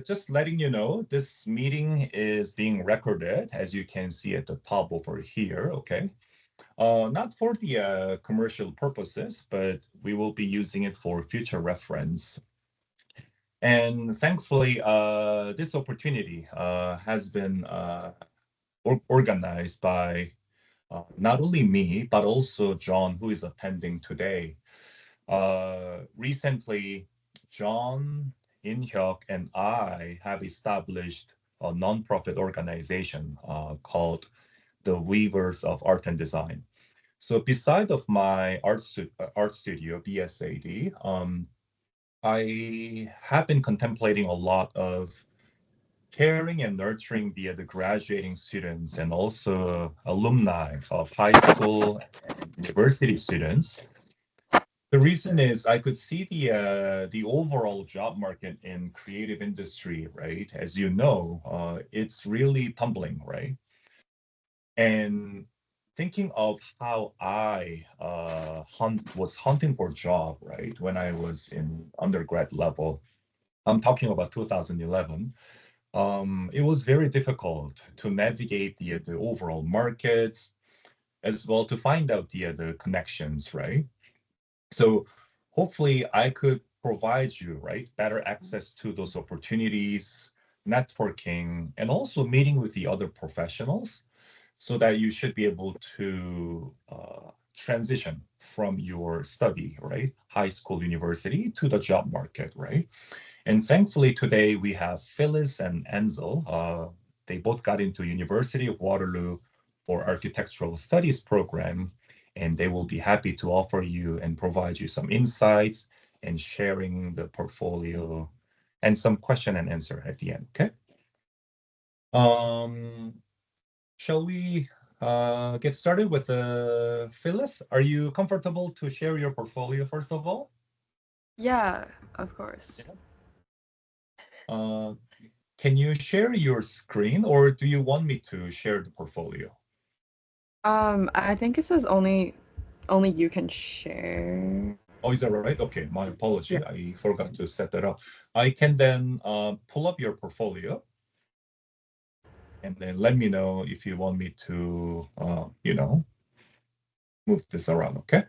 Just letting you know, this meeting is being recorded, as you can see at the top over here, okay? Not for the commercial purposes, but we will be using it for future reference. And thankfully, this opportunity has been organized by not only me, but also John, who is attending today. Recently, John, In-hyuk, and I have established a nonprofit organization called the Weavers of Art and Design. So beside of my art studio, BSAD, I have been contemplating a lot of caring and nurturing the graduating students and also alumni of high school and university students. The reason is I could see the overall job market in creative industry, right? As you know, it's really tumbling, right? And thinking of how I was hunting for a job, right, when I was in undergrad level, I'm talking about 2011. It was very difficult to navigate the overall markets as well to find out the connections, right? So hopefully I could provide you, right, better access to those opportunities, networking, and also meeting with the other professionals so that you should be able to transition from your study, right, high school, university, to the job market, right? And thankfully today we have Phyllis and Ansel. They both got into University of Waterloo for Architectural Studies program, and they will be happy to offer you and provide you some insights and sharing the portfolio and some question and answer at the end. Okay. Um, shall we get started with Phyllis? Are you comfortable to share your portfolio first of all? Yeah, of course. Yeah. Uh, can you share your screen or do you want me to share the portfolio? I think it says only you can share. Oh, is that right? Okay, my Yeah. apology. I forgot to set that up. I can then pull up your portfolio and then let me know if you want me to, move this around, okay?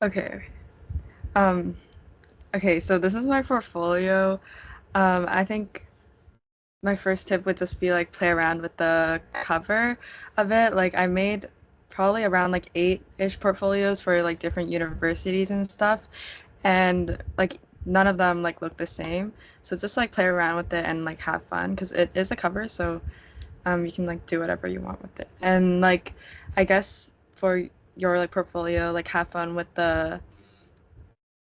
Okay. Um, okay, so this is my portfolio. I think my first tip would just be like play around with the cover of it. Like I made probably around like eight-ish portfolios for like different universities and stuff. And like none of them like look the same. So just like play around with it and like have fun because it is a cover, so you can like do whatever you want with it. And like I guess for your like portfolio, like have fun with the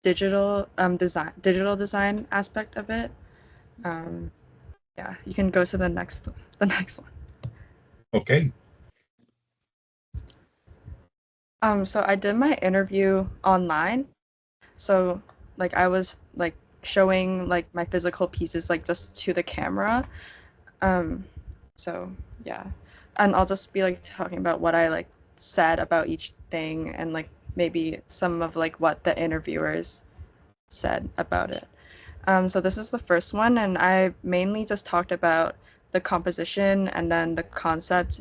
digital design aspect of it. Um, yeah, you can go to the next one. Okay. So I did my interview online. So like I was like showing like my physical pieces like just to the camera. Um, so yeah, and I'll just be like talking about what I like said about each thing and like maybe some of like what the interviewers said about it. So this is the first one, and I mainly just talked about the composition and then the concept,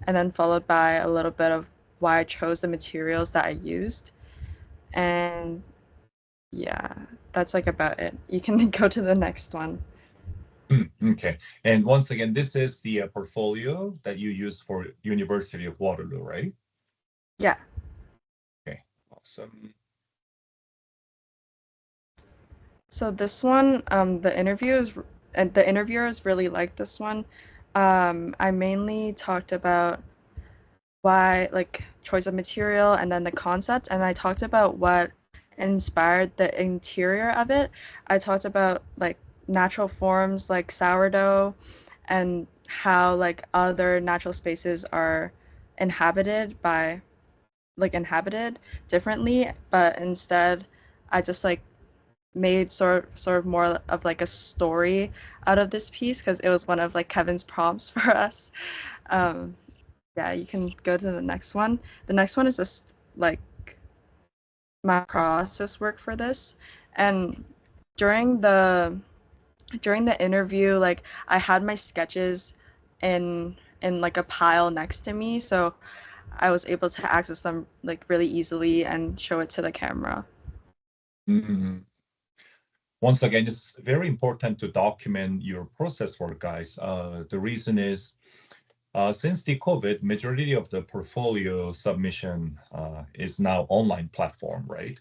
and then followed by a little bit of why I chose the materials that I used. And yeah, that's like about it. You can go to the next one. Okay. And once again, this is the portfolio that you use for University of Waterloo, right? Yeah. Okay. Awesome. So this one, the interviewers really liked this one. I mainly talked about why like choice of material and then the concept, and I talked about what inspired the interior of it. I talked about like natural forms like sourdough and how like other natural spaces are inhabited by inhabited differently, but instead I just like made sort of more of like a story out of this piece because it was one of like Kevin's prompts for us. Um, yeah, you can go to the next one. The next one is just like my process work for this. And during the during the interview, like I had my sketches in like a pile next to me, so I was able to access them like really easily and show it to the camera. Mm. Once again, it's very important to document your process work, guys. The reason is since the COVID, majority of the portfolio submission is now online platform, right?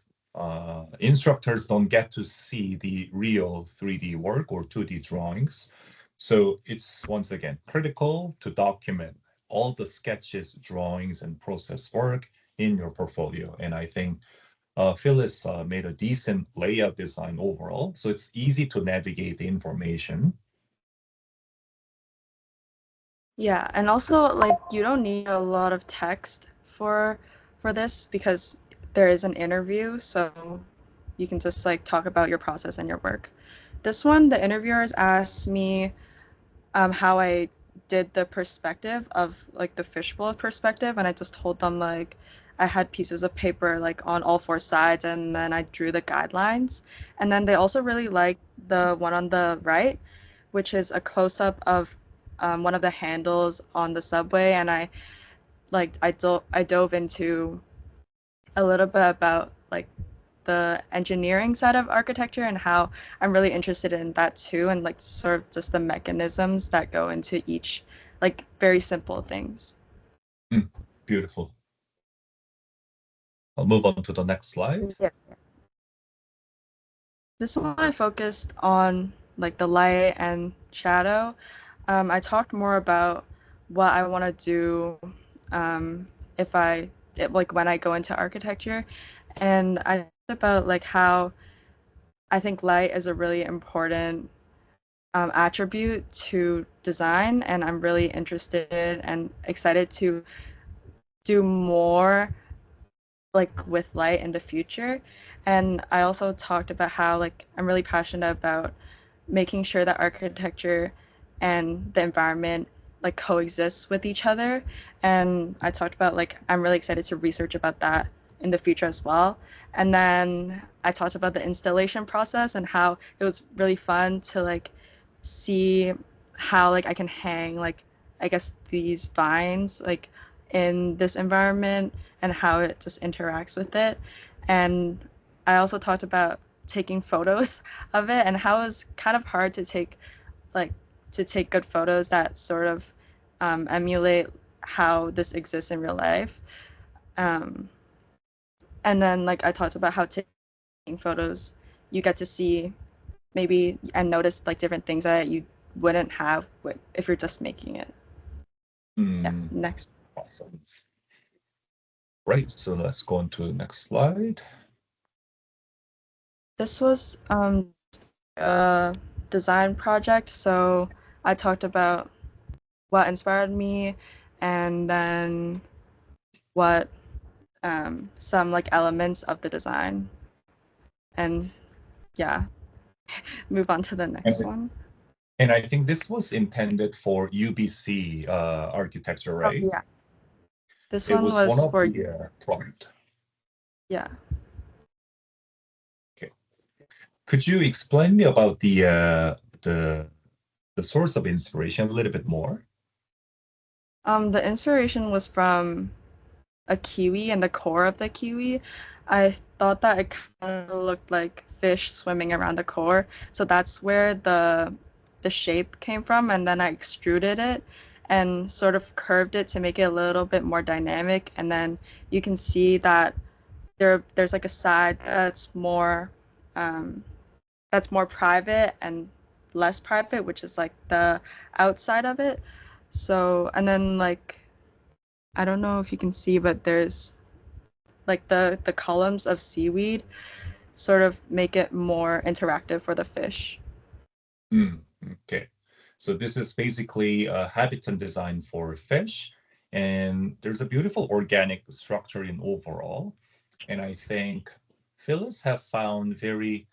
Instructors don't get to see the real 3D work or 2D drawings. So it's once again critical to document all the sketches, drawings, and process work in your portfolio. And I think Phyllis made a decent layout design overall, so it's easy to navigate the information. Yeah, and also like you don't need a lot of text for this because there is an interview, so you can just like talk about your process and your work. This one, the interviewers asked me how I did the perspective of like the fishbowl perspective, and I just told them like I had pieces of paper like on all four sides, and then I drew the guidelines. And then they also really liked the one on the right, which is a close up of one of the handles on the subway, and I dove into a little bit about like the engineering side of architecture and how I'm really interested in that too, and like sort of just the mechanisms that go into each like very simple things. Mm, beautiful. I'll move on to the next slide. Yeah. This one I focused on like the light and shadow. I talked more about what I want to do if like when I go into architecture, and I talked about like how I think light is a really important attribute to design, and I'm really interested and excited to do more like with light in the future. And I also talked about how like I'm really passionate about making sure that architecture and the environment like coexists with each other. And I talked about like I'm really excited to research about that in the future as well. And then I talked about the installation process and how it was really fun to like see how like I can hang like I guess these vines like in this environment and how it just interacts with it. And I also talked about taking photos of it and how it's kind of hard like to take good photos that sort of emulate how this exists in real life. Um, and then like I talked about how taking photos, you get to see maybe and notice like different things that you wouldn't have if you're just making it. Yeah. Mm, Next. awesome. Right, so let's go on to the next slide. This was a design project, so I talked about what inspired me and then what some like elements of the design. And yeah, move on to the next And, one. and I think this was intended for UBC architecture, Oh right? yeah. This It one was one was of for the product. yeah. Okay. Could you explain me about the source of inspiration a little bit more? The inspiration was from a kiwi and the core of the kiwi. I thought that it kind of looked like fish swimming around the core. So that's where the shape came from, and then I extruded it and sort of curved it to make it a little bit more dynamic. And then you can see that there's like a side um, that's more private and less private, which is like the outside of it. So and then like I don't know if you can see, but there's like the columns of seaweed sort of make it more interactive for the fish. Mm, okay. So this is basically a habitat design for fish, and there's a beautiful organic structure in overall. And I think Phyllis have found very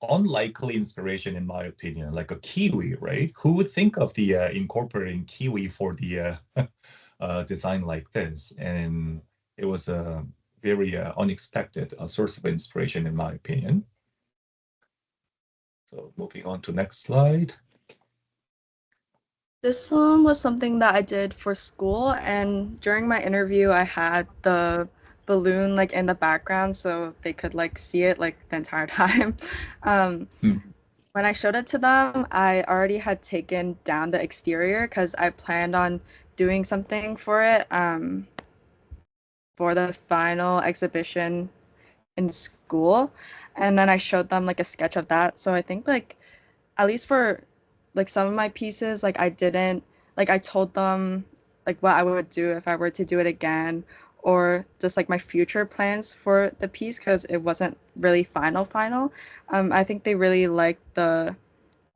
unlikely inspiration, in my opinion, like a kiwi, right? Who would think of the incorporating kiwi for the design like this? And it was a very unexpected source of inspiration, in my opinion. So moving on to next slide. This one was something that I did for school, and during my interview, I had the balloon like in the background so they could like see it like the entire time. Um, Mm, when I showed it to them, I already had taken down the exterior because I planned on doing something for the final exhibition in school, and then I showed them like a sketch of that. So I think like at least for like some of my pieces, like I didn't like I told them like what I would do if I were to do it again, or just like my future plans for the piece because it wasn't really final. I think they really liked the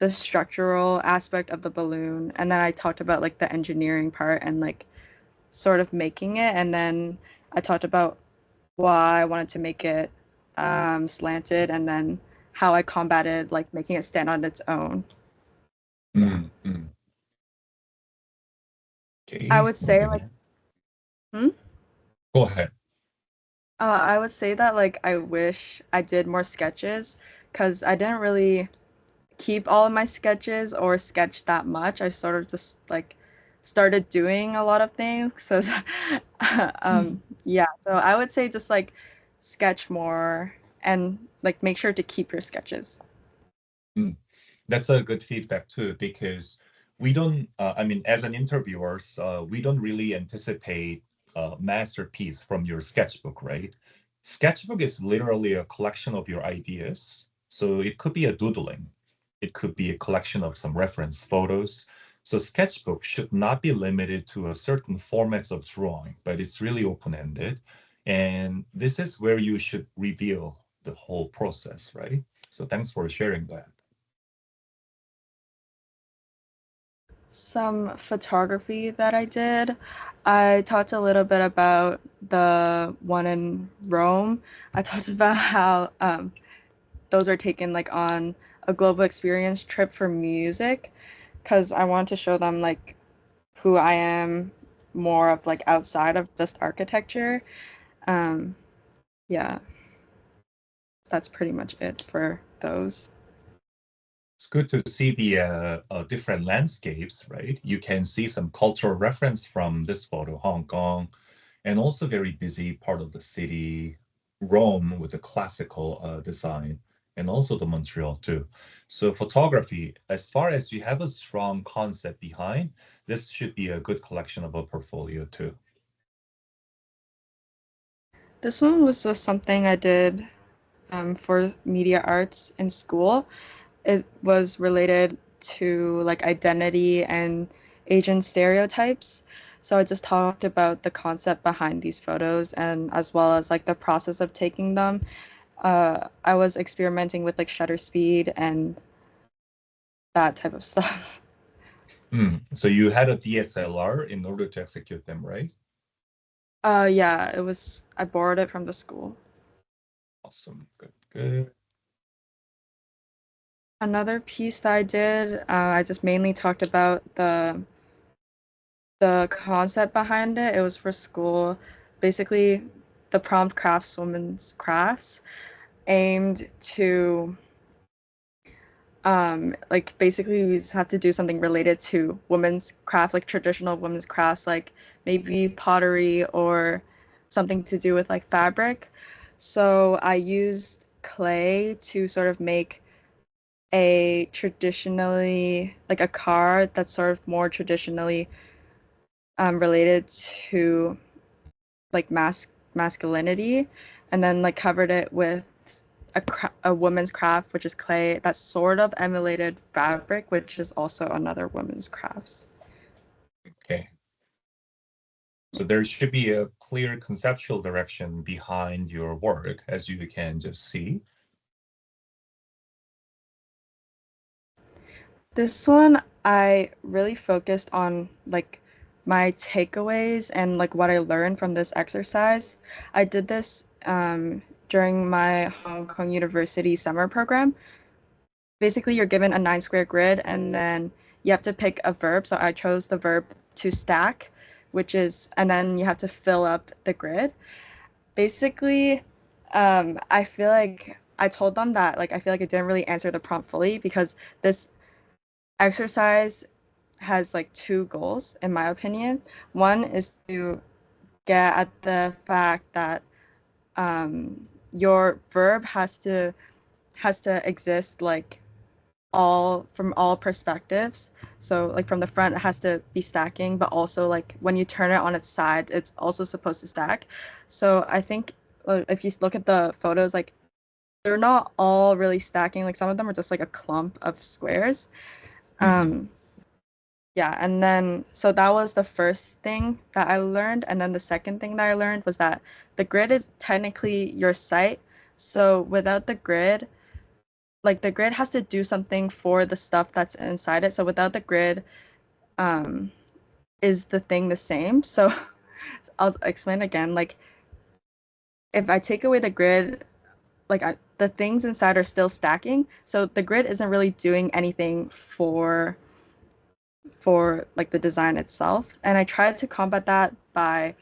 structural aspect of the balloon, and then I talked about like the engineering part and like sort of making it, and then I talked about why I wanted to make it slanted, and then how I combated like making it stand on its own. Yeah. mm. I Okay, would say moving like, on. hmm? Go ahead. I would say that like I wish I did more sketches because I didn't really keep all of my sketches or sketch that much. I sort of just like started doing a lot of things. So, Mm, yeah, so I would say just like sketch more and like make sure to keep your sketches. mm. That's a good feedback too, because we don't, I mean, as an interviewers, we don't really anticipate a masterpiece from your sketchbook, right? Sketchbook is literally a collection of your ideas. So it could be a doodling. It could be a collection of some reference photos. So sketchbook should not be limited to a certain formats of drawing, but it's really open-ended. And this is where you should reveal the whole process, right? So thanks for sharing that. Some photography that I did. I talked a little bit about the one in Rome. I talked about how those are taken like on a global experience trip for music because I want to show them like who I am more of like outside of just architecture. Um, yeah, that's pretty much it for those. It's good to see the different landscapes, right? You can see some cultural reference from this photo, Hong Kong, and also very busy part of the city, Rome with the classical design, and also the Montreal too. So photography, as far as you have a strong concept behind, this should be a good collection of a portfolio too. This one was just something I did for media arts in school. It was related to like identity and Asian stereotypes. So I just talked about the concept behind these photos and as well as like the process of taking them. I was experimenting with like shutter speed and that type of stuff. So you had a DSLR in order to execute them, right? Yeah, it was, I borrowed it from the school. Awesome, good, good. Another piece that I did, I just mainly talked about the concept behind it. It was for school. Basically, the prompt craftswoman's crafts aimed to like basically we just have to do something related to women's crafts, like traditional women's crafts, like maybe pottery or something to do with like fabric. So I used clay to sort of make a traditionally like a car that's sort of more traditionally related to like masculinity, and then like covered it with a woman's craft, which is clay that sort of emulated fabric, which is also another woman's crafts. Okay. So there should be a clear conceptual direction behind your work, as you can just see. This one, I really focused on like my takeaways and like what I learned from this exercise. I did this during my Hong Kong University summer program. Basically, you're given a 9 square grid and then you have to pick a verb. So I chose the verb to stack, which is, and then you have to fill up the grid. Basically, I feel like I told them that like I feel like I didn't really answer the prompt fully because this exercise has like two goals in my opinion. One is to get at the fact that your verb has to exist like all from all perspectives. So like from the front it has to be stacking, but also like when you turn it on its side, it's also supposed to stack. So I think if you look at the photos, like they're not all really stacking. Like some of them are just like a clump of squares. Mhm. Um, yeah, and then so that was the first thing that I learned, and then the second thing that I learned was that the grid is technically your site. So without the grid, like the grid has to do something for the stuff that's inside it. So without the grid, um, is the thing the same? So I'll explain again. Like if I take away the grid, the things inside are still stacking. So the grid isn't really doing anything for like the design itself. And I tried to combat that by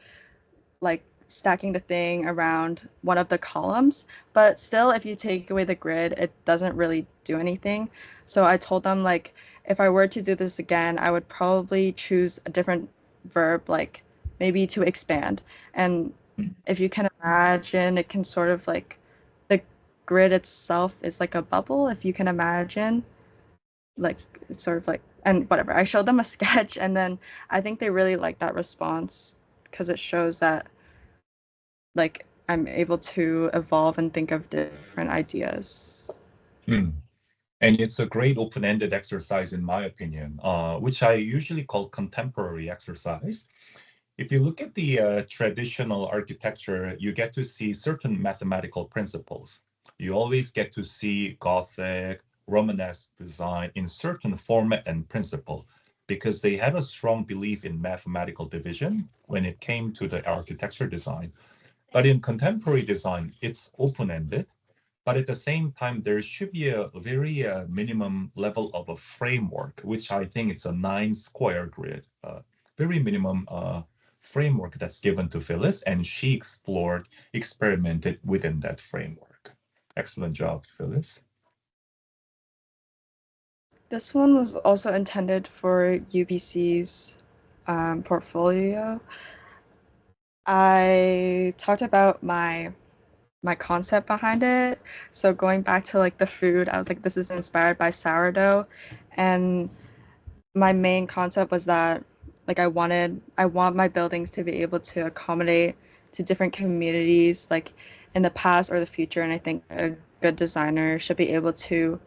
like stacking the thing around one of the columns. But still, if you take away the grid, it doesn't really do anything. So I told them like if I were to do this again, I would probably choose a different verb, like maybe to expand. And if you can imagine, it can sort of like the grid itself is like a bubble. If you can imagine, like it's sort of like and whatever. I showed them a sketch, and then I think they really liked that response because it shows that like I'm able to evolve and think of different ideas. Mm. And it's a great open-ended exercise, in my opinion, which I usually call contemporary exercise. If you look at the traditional architecture, you get to see certain mathematical principles. You always get to see Gothic, Romanesque design in certain format and principle because they had a strong belief in mathematical division when it came to the architecture design. But in contemporary design, it's open-ended. But at the same time, there should be a very minimum level of a framework, which I think it's a 9 square grid, very minimum framework that's given to Phyllis, and she experimented within that framework. Excellent job, Phyllis. This one was also intended for UBC's portfolio. I talked about my concept behind it. So going back to like the food, I was like, this is inspired by sourdough, and my main concept was that like I want my buildings to be able to accommodate to different communities like in the past or the future, and I think a good designer should be able to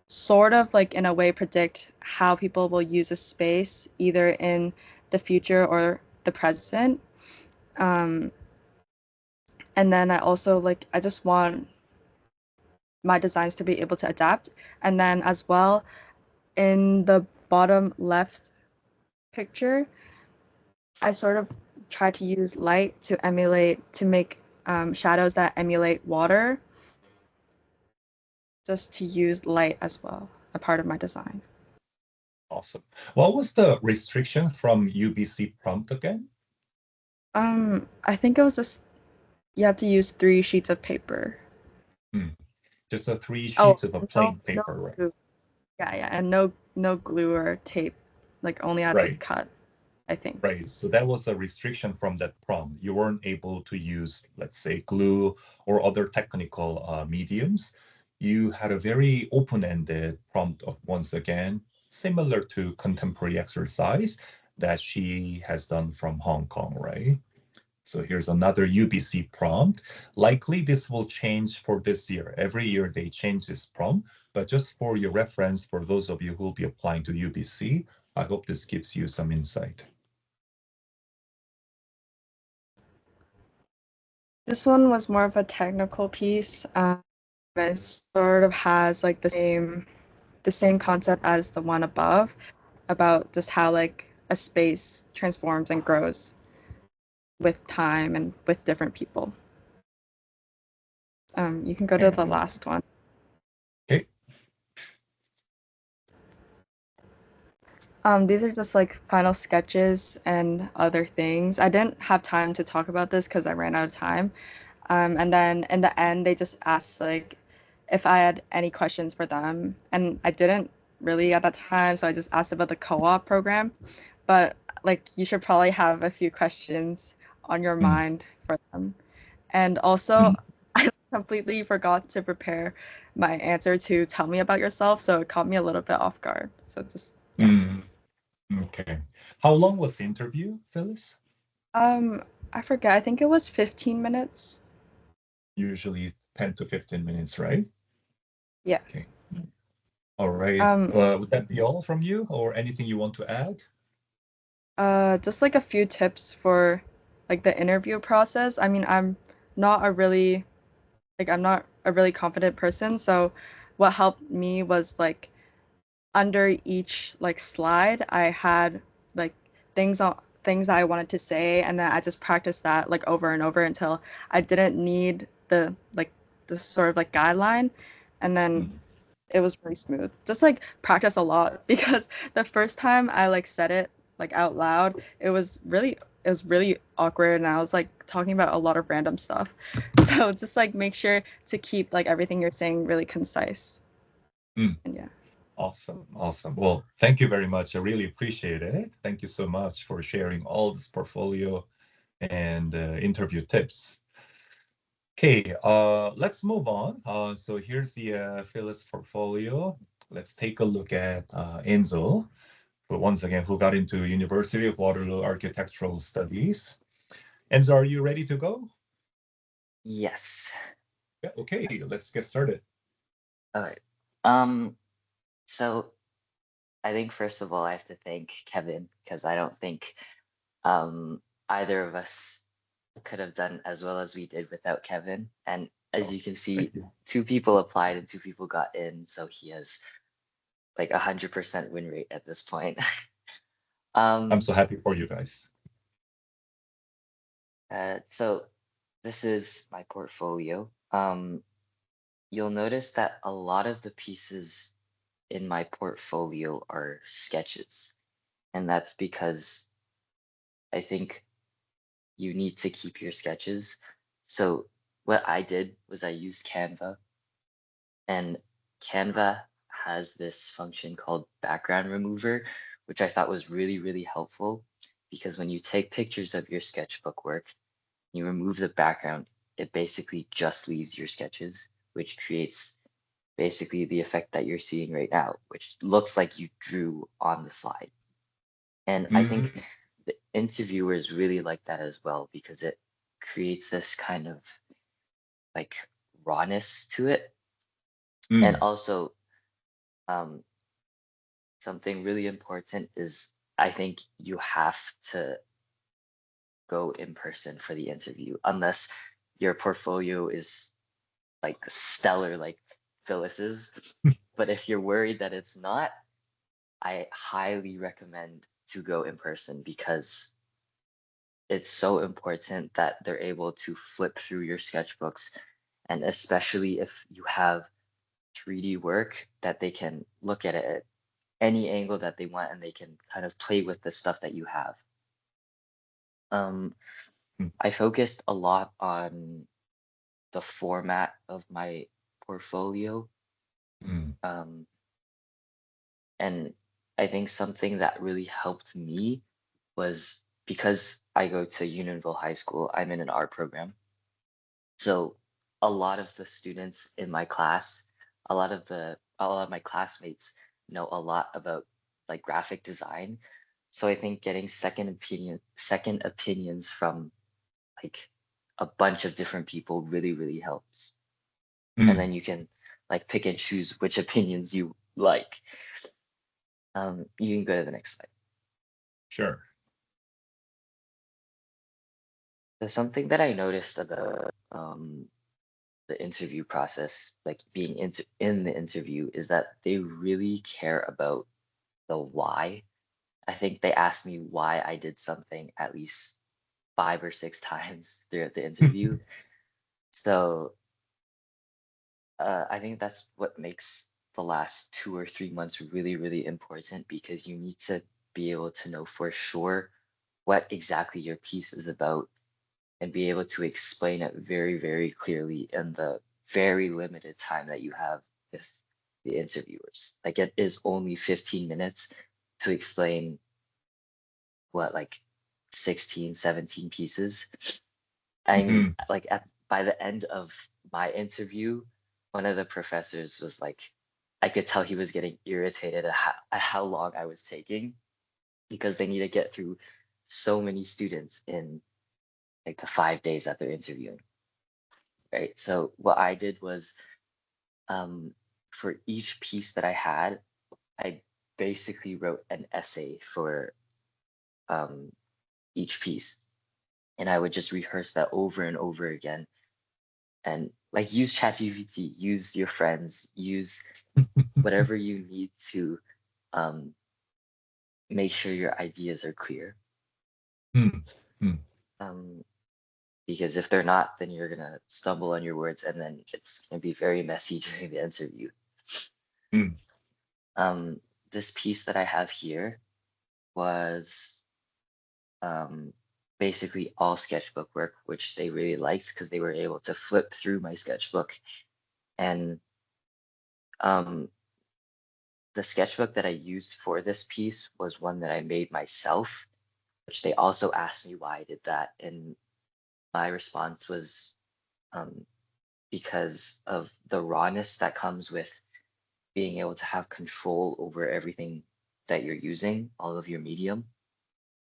sort of like in a way predict how people will use a space either in the future or the present. um, and then I also like I just want my designs to be able to adapt, and then as well in the bottom left picture I sort of try to use light to make shadows that emulate water, just to use light as well, a part of my design. Awesome. What was the restriction from UBC prompt again? I think it was just you have to use 3 sheets of paper. Hmm. Just a three Oh, sheets of a no, plain no paper, right? glue. Yeah, yeah, and no glue or tape. Like only had to Right. cut, I think. Right. So that was a restriction from that prompt. You weren't able to use, let's say, glue or other technical mediums. You had a very open-ended prompt of, once again, similar to contemporary exercise that she has done from Hong Kong, right? So here's another UBC prompt. Likely this will change for this year. Every year they change this prompt, but just for your reference, for those of you who will be applying to UBC, I hope this gives you some insight. This one was more of a technical piece. It sort of has like the same concept as the one above about just how like a space transforms and grows with time and with different people. You can go to the And last one. okay. These are just like final sketches and other things. I didn't have time to talk about this because I ran out of time. And then in the end, they just asked like if I had any questions for them. And I didn't really at that time, so I just asked about the co-op program. But like you should probably have a few questions on your Mm, mind for them. And also, mm, I completely forgot to prepare my answer to tell me about yourself, so it caught me a little bit off guard. So just yeah. mm. Okay. How long was the interview, Phyllis? Um, I forget. I think it was 15 minutes. Usually 10 to 15 minutes, right? Yeah. Okay. All right. Um, Would that be all from you or anything you want to add? just like a few tips for like the interview process. I mean, not a really I'm not a really confident person, so what helped me was like under each like slide, I had like things that I wanted to say, and then I just practiced that like over and over until I didn't need the sort of like guideline, and then Mm, it was really smooth. Just like practice a lot because the first time I like said it like out loud, it was really awkward and I was like talking about a lot of random stuff. So just like make sure to keep like everything you're saying really concise. mm. And yeah. Awesome. Awesome. Well, thank you very much. I really appreciate it. Thank you so much for sharing all this portfolio and interview tips. Okay, let's move on. So here's the Phyllis portfolio. Let's take a look at Ansel, who once again who got into University of Waterloo Architectural Studies. Enzo, are you ready to go? Yes. Yeah, okay, let's get started. All right. Um, so I think first of all, I have to thank Kevin because I don't think um either of us could have done as well as we did without Kevin. And as Oh, you can thank see, you. two people applied and two people got in, so he has like 100% win rate at this point. I'm Um, so happy for you guys. so this is my portfolio. You'll notice that a lot of the pieces in my portfolio are sketches. And that's because I think you need to keep your sketches. So what I did was I used Canva, and Canva has this function called background remover, which I thought was really, really helpful because when you take pictures of your sketchbook work, you remove the background, it basically just leaves your sketches, which creates basically the effect that you're seeing right now, which looks like you drew on the slide. And I think Mm, the interviewers really like that as well because it creates this kind of like rawness to it. And mm, also, um, something really important is I think you have to go in person for the interview unless your portfolio is like stellar like Phyllis's. But if you're worried that it's not, I highly recommend to go in person because it's so important that they're able to flip through your sketchbooks, and especially if you have 3D work that they can look at it at any angle that they want and they can kind of play with the stuff that you have. Um, mm, I focused a lot on the format of my portfolio. mm, Um, and I think something that really helped me was because I go to Unionville High School, I'm in an art program. So a lot of the students in my class, a lot of my classmates know a lot about like graphic design. So I think getting second opinions from like a bunch of different people really, really helps. And mm. then you can like pick and choose which opinions you like. You can go to the next slide. Sure. There's something that I noticed about the interview process, like being in the interview, is that they really care about the why. I think they asked me why I did something at least 5 or 6 times throughout the interview. So I think that's what makes the last 2 or 3 months really, really important because you need to be able to know for sure what exactly your piece is about and be able to explain it very, very clearly in the very limited time that you have with the interviewers. Like it is only 15 minutes to explain what, like 16, 17 pieces. And like by the end of my interview, one of the professors was like, I could tell he was getting irritated at how long I was taking because they need to get through so many students in like the 5 days that they're interviewing. Right. So what I did was for each piece that I had, I basically wrote an essay for each piece. And I would just rehearse that over and over again. And like use ChatGPT, use your friends, use whatever you need to um, make sure your ideas are clear. Um, because if they're not, then you're gonna stumble on your words, and then it's gonna be very messy during the interview. This piece that I have here was basically all sketchbook work, which they really liked because they were able to flip through my sketchbook. And the sketchbook that I used for this piece was one that I made myself, which they also asked me why I did that. And my response was because of the rawness that comes with being able to have control over everything that you're using, all of your medium.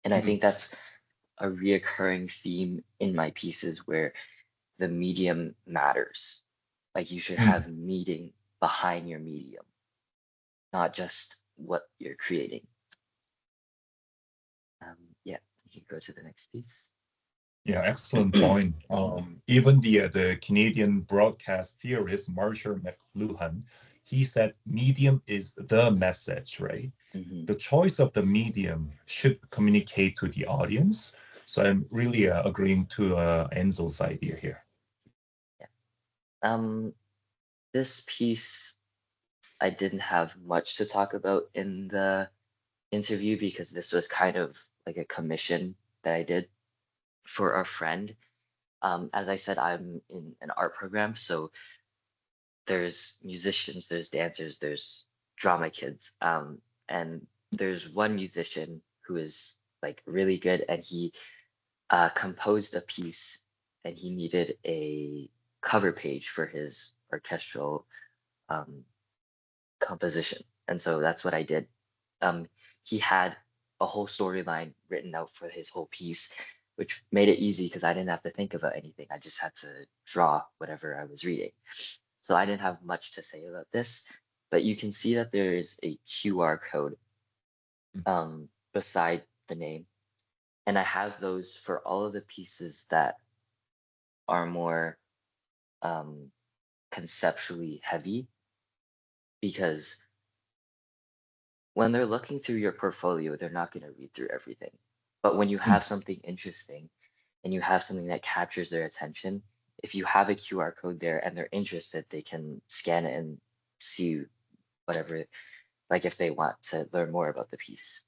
And I think that's a reoccurring theme in my pieces where the medium matters. Like you should have meaning behind your medium, not just what you're creating. Yeah, you can go to the next piece. Yeah, excellent point. Even the Canadian broadcast theorist Marshall McLuhan, he said medium is the message, right? The choice of the medium should communicate to the audience. So I'm really agreeing to Ansel's idea here. Yeah. This piece, I didn't have much to talk about in the interview because this was kind of like a commission that I did for a friend. As I said, I'm in an art program, so there's musicians, there's dancers, there's drama kids, and there's one musician who is like really good, and he composed a piece, and he needed a cover page for his orchestral um, composition, and so that's what I did. He had a whole storyline written out for his whole piece, which made it easy because I didn't have to think about anything. I just had to draw whatever I was reading. So I didn't have much to say about this, but you can see that there is a QR code beside the name. And I have those for all of the pieces that are more conceptually heavy, because when they're looking through your portfolio, they're not going to read through everything. But when you have something interesting and you have something that captures their attention, if you have a QR code there and they're interested, they can scan it and see whatever, like if they want to learn more about the piece.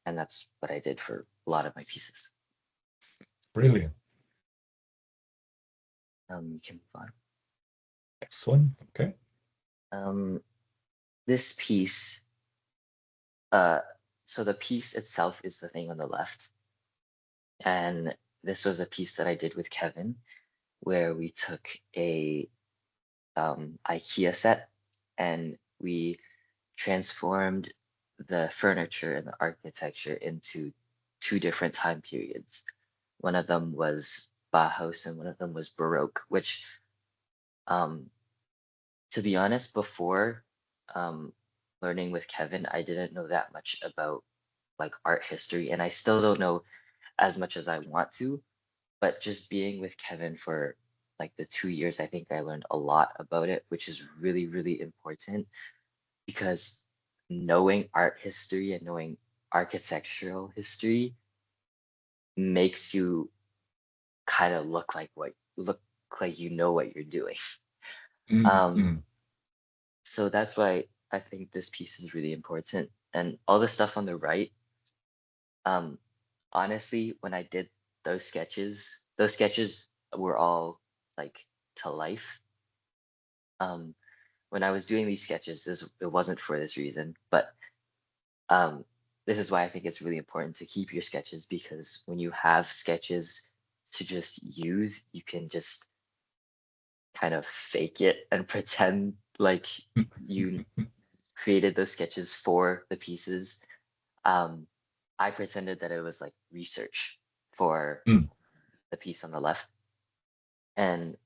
And that's what I did for a lot of my pieces. Brilliant. You can move on. Next one. Okay. This piece, so the piece itself is the thing on the left. And this was a piece that I did with Kevin, where we took a IKEA set and we transformed the furniture and the architecture into two different time periods. One of them was Bauhaus and one of them was Baroque, which, to be honest, before learning with Kevin, I didn't know that much about like art history, and I still don't know as much as I want to. But just being with Kevin for like the 2 years, I think I learned a lot about it, which is really, really important because knowing art history and knowing architectural history makes you kind of look like you know what you're doing. So that's why I think this piece is really important. And all the stuff on the right, honestly, when I did those sketches were all like to life. When I was doing these sketches, it wasn't for this reason, but um, this is why I think it's really important to keep your sketches, because when you have sketches to just use, you can just kind of fake it and pretend like you created those sketches for the pieces. Um, I pretended that it was like research for Mm, the piece on the left. And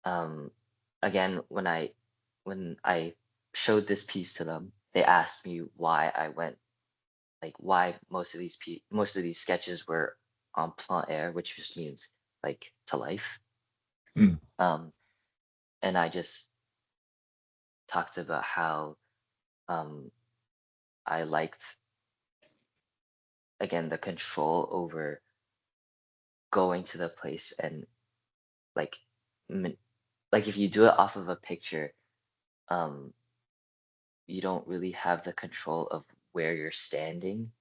um, again, when I showed this piece to them, they asked me why I went, like why most of these sketches were en plein air, which just means like to life. mm, Um, and I just talked about how um, I liked, again, the control over going to the place and like m- like if you do it off of a picture, um, you don't really have the control of where you're standing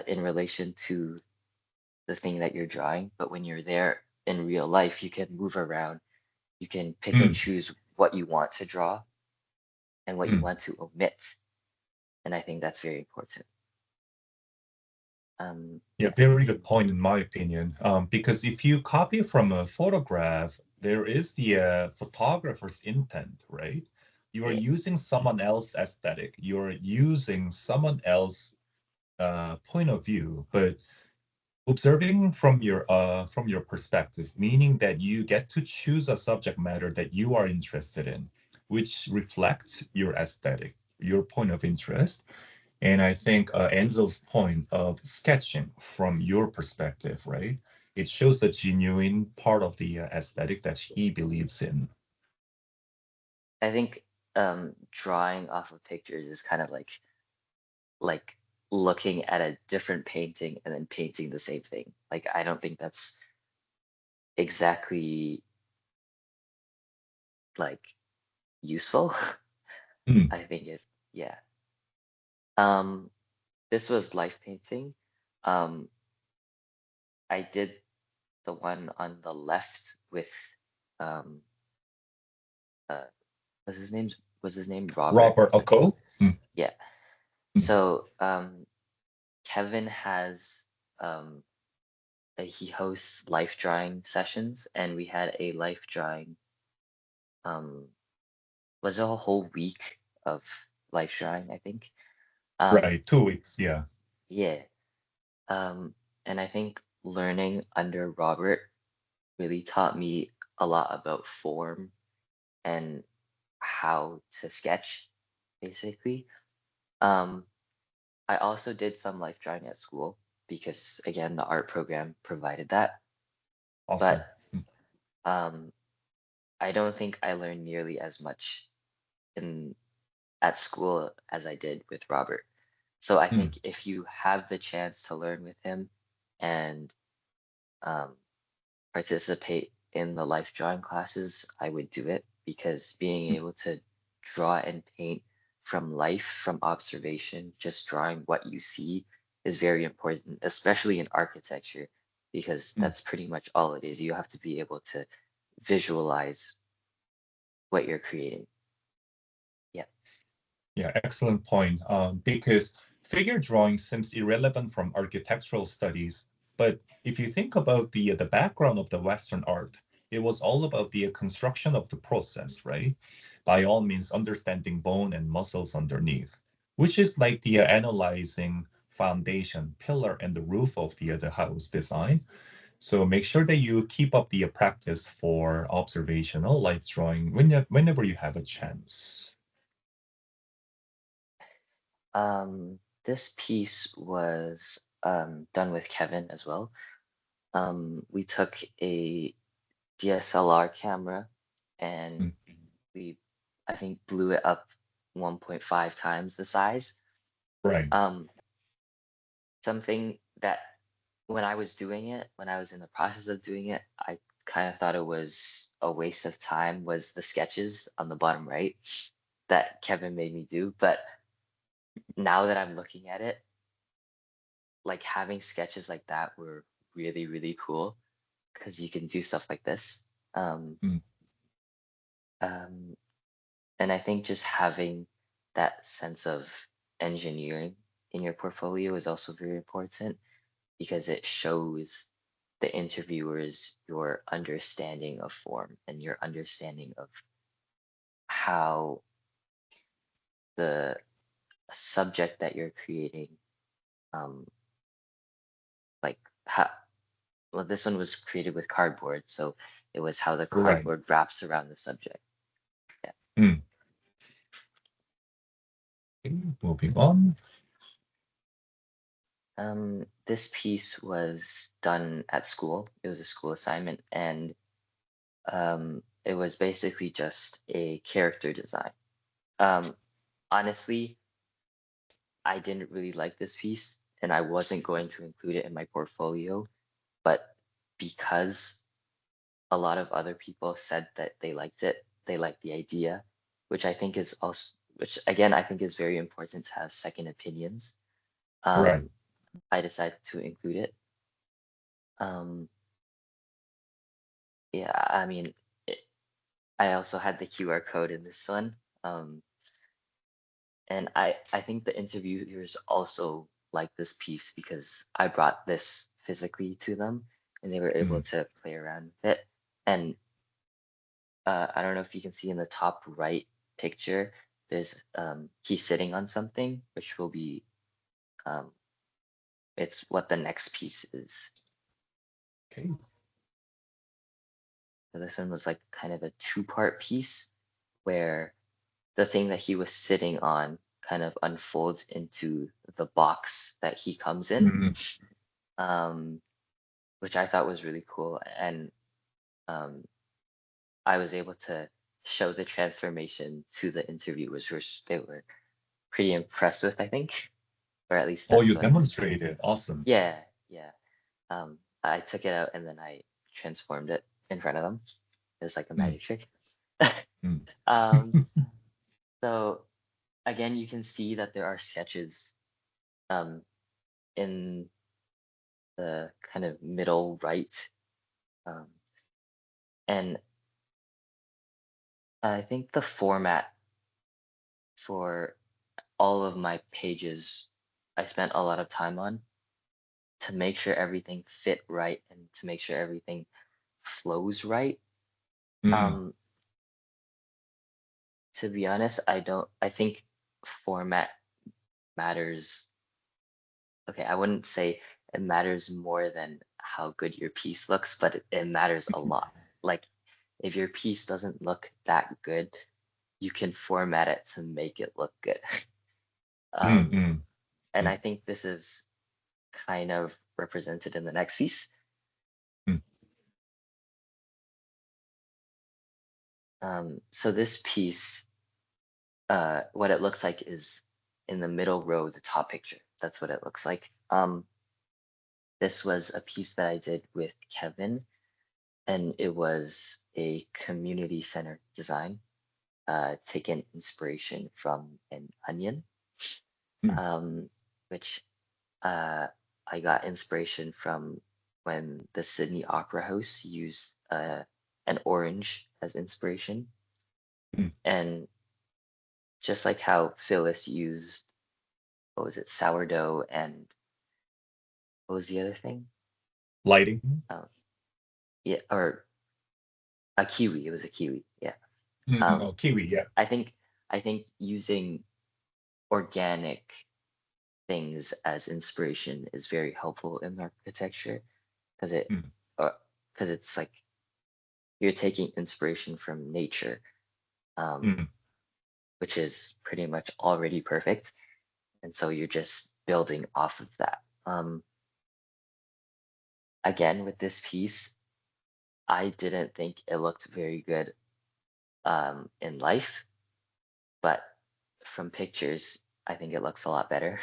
in relation to the thing that you're drawing. But when you're there in real life, you can move around, you can pick and mm, choose what you want to draw and what you mm. want to omit. And I think that's very important. Yeah, Yeah. very good point in my opinion. Because if you copy from a photograph, there is the photographer's intent, right? You are Yeah. using someone else's aesthetic. You're using someone else's point of view, but observing from your perspective, meaning that you get to choose a subject matter that you are interested in, which reflects your aesthetic, your point of interest. And I think Ansel's point of sketching from your perspective, right? It shows the genuine part of the aesthetic that he believes in. I think drawing off of pictures is kind of like looking at a different painting and then painting the same thing. Like I don't think that's exactly like useful. Mm, I think it, yeah. Um, this was life painting. Um, I did the one on the left with um uh was his name Robert? Robert Oko? Mm, Yeah. mm, So Kevin has um he hosts life drawing sessions, and we had a life drawing um was a whole week of life drawing, I think. Um right, 2 weeks, yeah. yeah. Um and I think learning under Robert really taught me a lot about form and how to sketch, basically. Um, I also did some life drawing at school because, again, the art program provided that. But Awesome. Mm, um, I don't think I learned nearly as much in at school as I did with Robert. So I mm, think if you have the chance to learn with him and um, participate in the life drawing classes, I would do it, because being mm, able to draw and paint from life, from observation, just drawing what you see is very important, especially in architecture, because mm. that's pretty much all it is. You have to be able to visualize what you're creating. Yeah. Yeah, excellent point. Because figure drawing seems irrelevant from architectural studies, but if you think about the background of the Western art, it was all about the construction of the process, right? By all means, understanding bone and muscles underneath, which is like the analyzing foundation, pillar, and the roof of the house design. So make sure that you keep up the practice for observational life drawing whenever you have a chance. This piece was done with Kevin as well. We took a DSLR camera and Mm, we, I think, blew it up 1.5 times the size. right. Um, Something that when I was doing it, when I was in the process of doing it, I kind of thought it was a waste of time was the sketches on the bottom right that Kevin made me do. But now that I'm looking at it, like having sketches like that were really, really cool because you can do stuff like this. Um, Mm. and I think just having that sense of engineering in your portfolio is also very important because it shows the interviewers your understanding of form and your understanding of how the subject that you're creating, um, like how, well, this one was created with cardboard, so it was how the Right. cardboard wraps around the subject. Yeah. Mm. Okay, moving on. This piece was done at school. It was a school assignment, and it was basically just a character design. Um, Honestly, I didn't really like this piece, and I wasn't going to include it in my portfolio, but because a lot of other people said that they liked it, they liked the idea, which I think is also, which again, I think is very important to have second opinions. Right. Um, I decided to include it. Um, yeah, I mean, it, I also had the QR code in this one. Um, and I think the interviewers also like this piece because I brought this physically to them and they were able Mm. to play around with it. And I don't know if you can see in the top right picture, there's he's sitting on something, which will be um, it's what the next piece is. Okay. So this one was like kind of a two-part piece where the thing that he was sitting on kind of unfolds into the box that he comes in, Mm. um, which I thought was really cool. And um, I was able to show the transformation to the interviewers, which they were pretty impressed with, I think, or at least Oh, that's you what. demonstrated. Awesome. Yeah, yeah. I took it out and then I transformed it in front of them. It's like a Mm. magic trick. Mm. um, so again, you can see that there are sketches um, in the kind of middle right. Um, and I think the format for all of my pages, I spent a lot of time on to make sure everything fit right and to make sure everything flows right. Mm. Um, to be honest, I think format matters. Okay, I wouldn't say it matters more than how good your piece looks, but it matters a lot. Like if your piece doesn't look that good, you can format it to make it look good. Mm. um, Mm. and Mm. I think this is kind of represented in the next piece. Mm. So this piece, what it looks like is in the middle row, the top picture. That's what it looks like. This was a piece that I did with Kevin, and it was a community center design, taken inspiration from an onion, Mm. um, which uh, I got inspiration from when the Sydney Opera House used an orange as inspiration. Mm. And just like how Phyllis used, what was it, sourdough and what was the other thing? Lighting. Um, yeah, or a kiwi. It was a kiwi. Yeah. Mm. Um, Oh, kiwi. Yeah. I think I think using organic things as inspiration is very helpful in architecture because Mm. it's like you're taking inspiration from nature, um, Mm. which is pretty much already perfect, and so you're just building off of that. Again, with this piece, I didn't think it looked very good in life, but from pictures, I think it looks a lot better.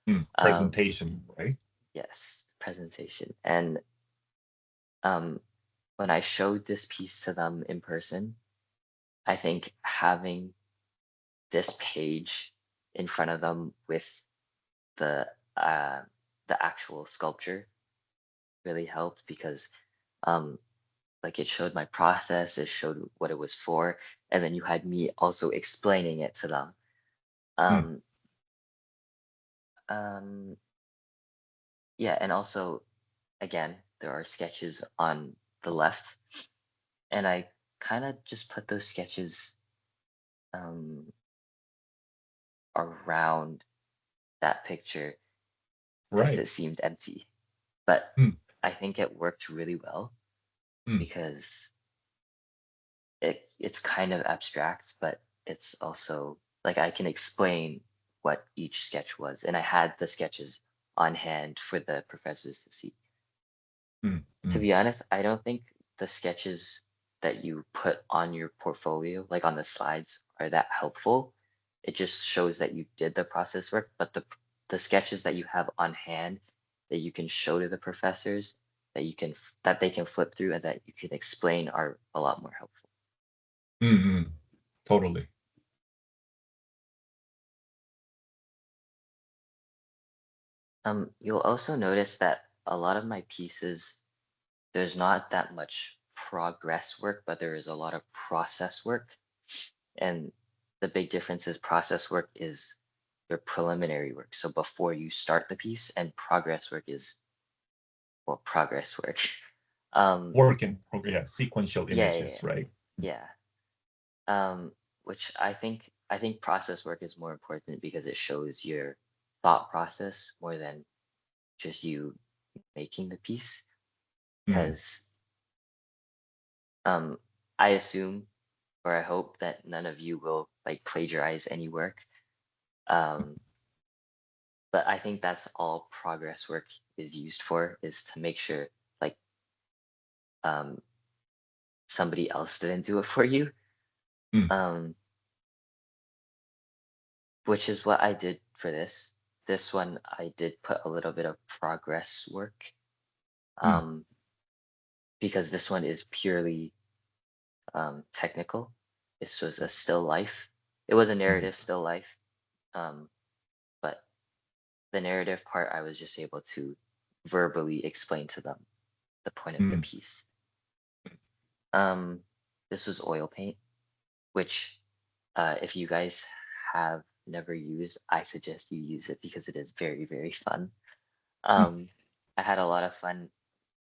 Mm. um, Presentation, right? yes, presentation. And um, when I showed this piece to them in person, I think having this page in front of them with the uh, the actual sculpture really helped because um, like it showed my process, it showed what it was for, and then you had me also explaining it to them. Mm, Um, um, yeah, and also again, there are sketches on the left, and I kind of just put those sketches um, around that picture because right. it seemed empty. But Mm, I think it worked really well mm, because it's kind of abstract, but it's also like I can explain what each sketch was, and I had the sketches on hand for the professors to see. mm, To mm, be honest, I don't think the sketches that you put on your portfolio, like on the slides, are that helpful. It just shows that you did the process work, but the sketches that you have on hand that you can show to the professors that they can flip through and that you can explain are a lot more helpful. mm, mm. Totally. You'll also notice that a lot of my pieces, there's not that much progress work, but there is a lot of process work. And the big difference is process work is your preliminary work. So before you start the piece, and progress work is, well, progress work. Um, Work in progress, yeah, sequential yeah, yeah, images, right? yeah. Which I think process work is more important because it shows your thought process more than just you making the piece. Mm, Because um, I assume or I hope that none of you will like plagiarize any work. Um, but I think that's all progress work is used for is to make sure like um, somebody else didn't do it for you. mm, Um, which is what I did for this. This one I did put a little bit of progress work mm, um, because this one is purely technical. This was a still life. It was a mm, narrative still life, um, but the narrative part I was just able to verbally explain to them the point of the mm. piece. Um, this was oil paint, which if you guys have never used, I suggest you use it because it is very, very fun. Mm. Um, I had a lot of fun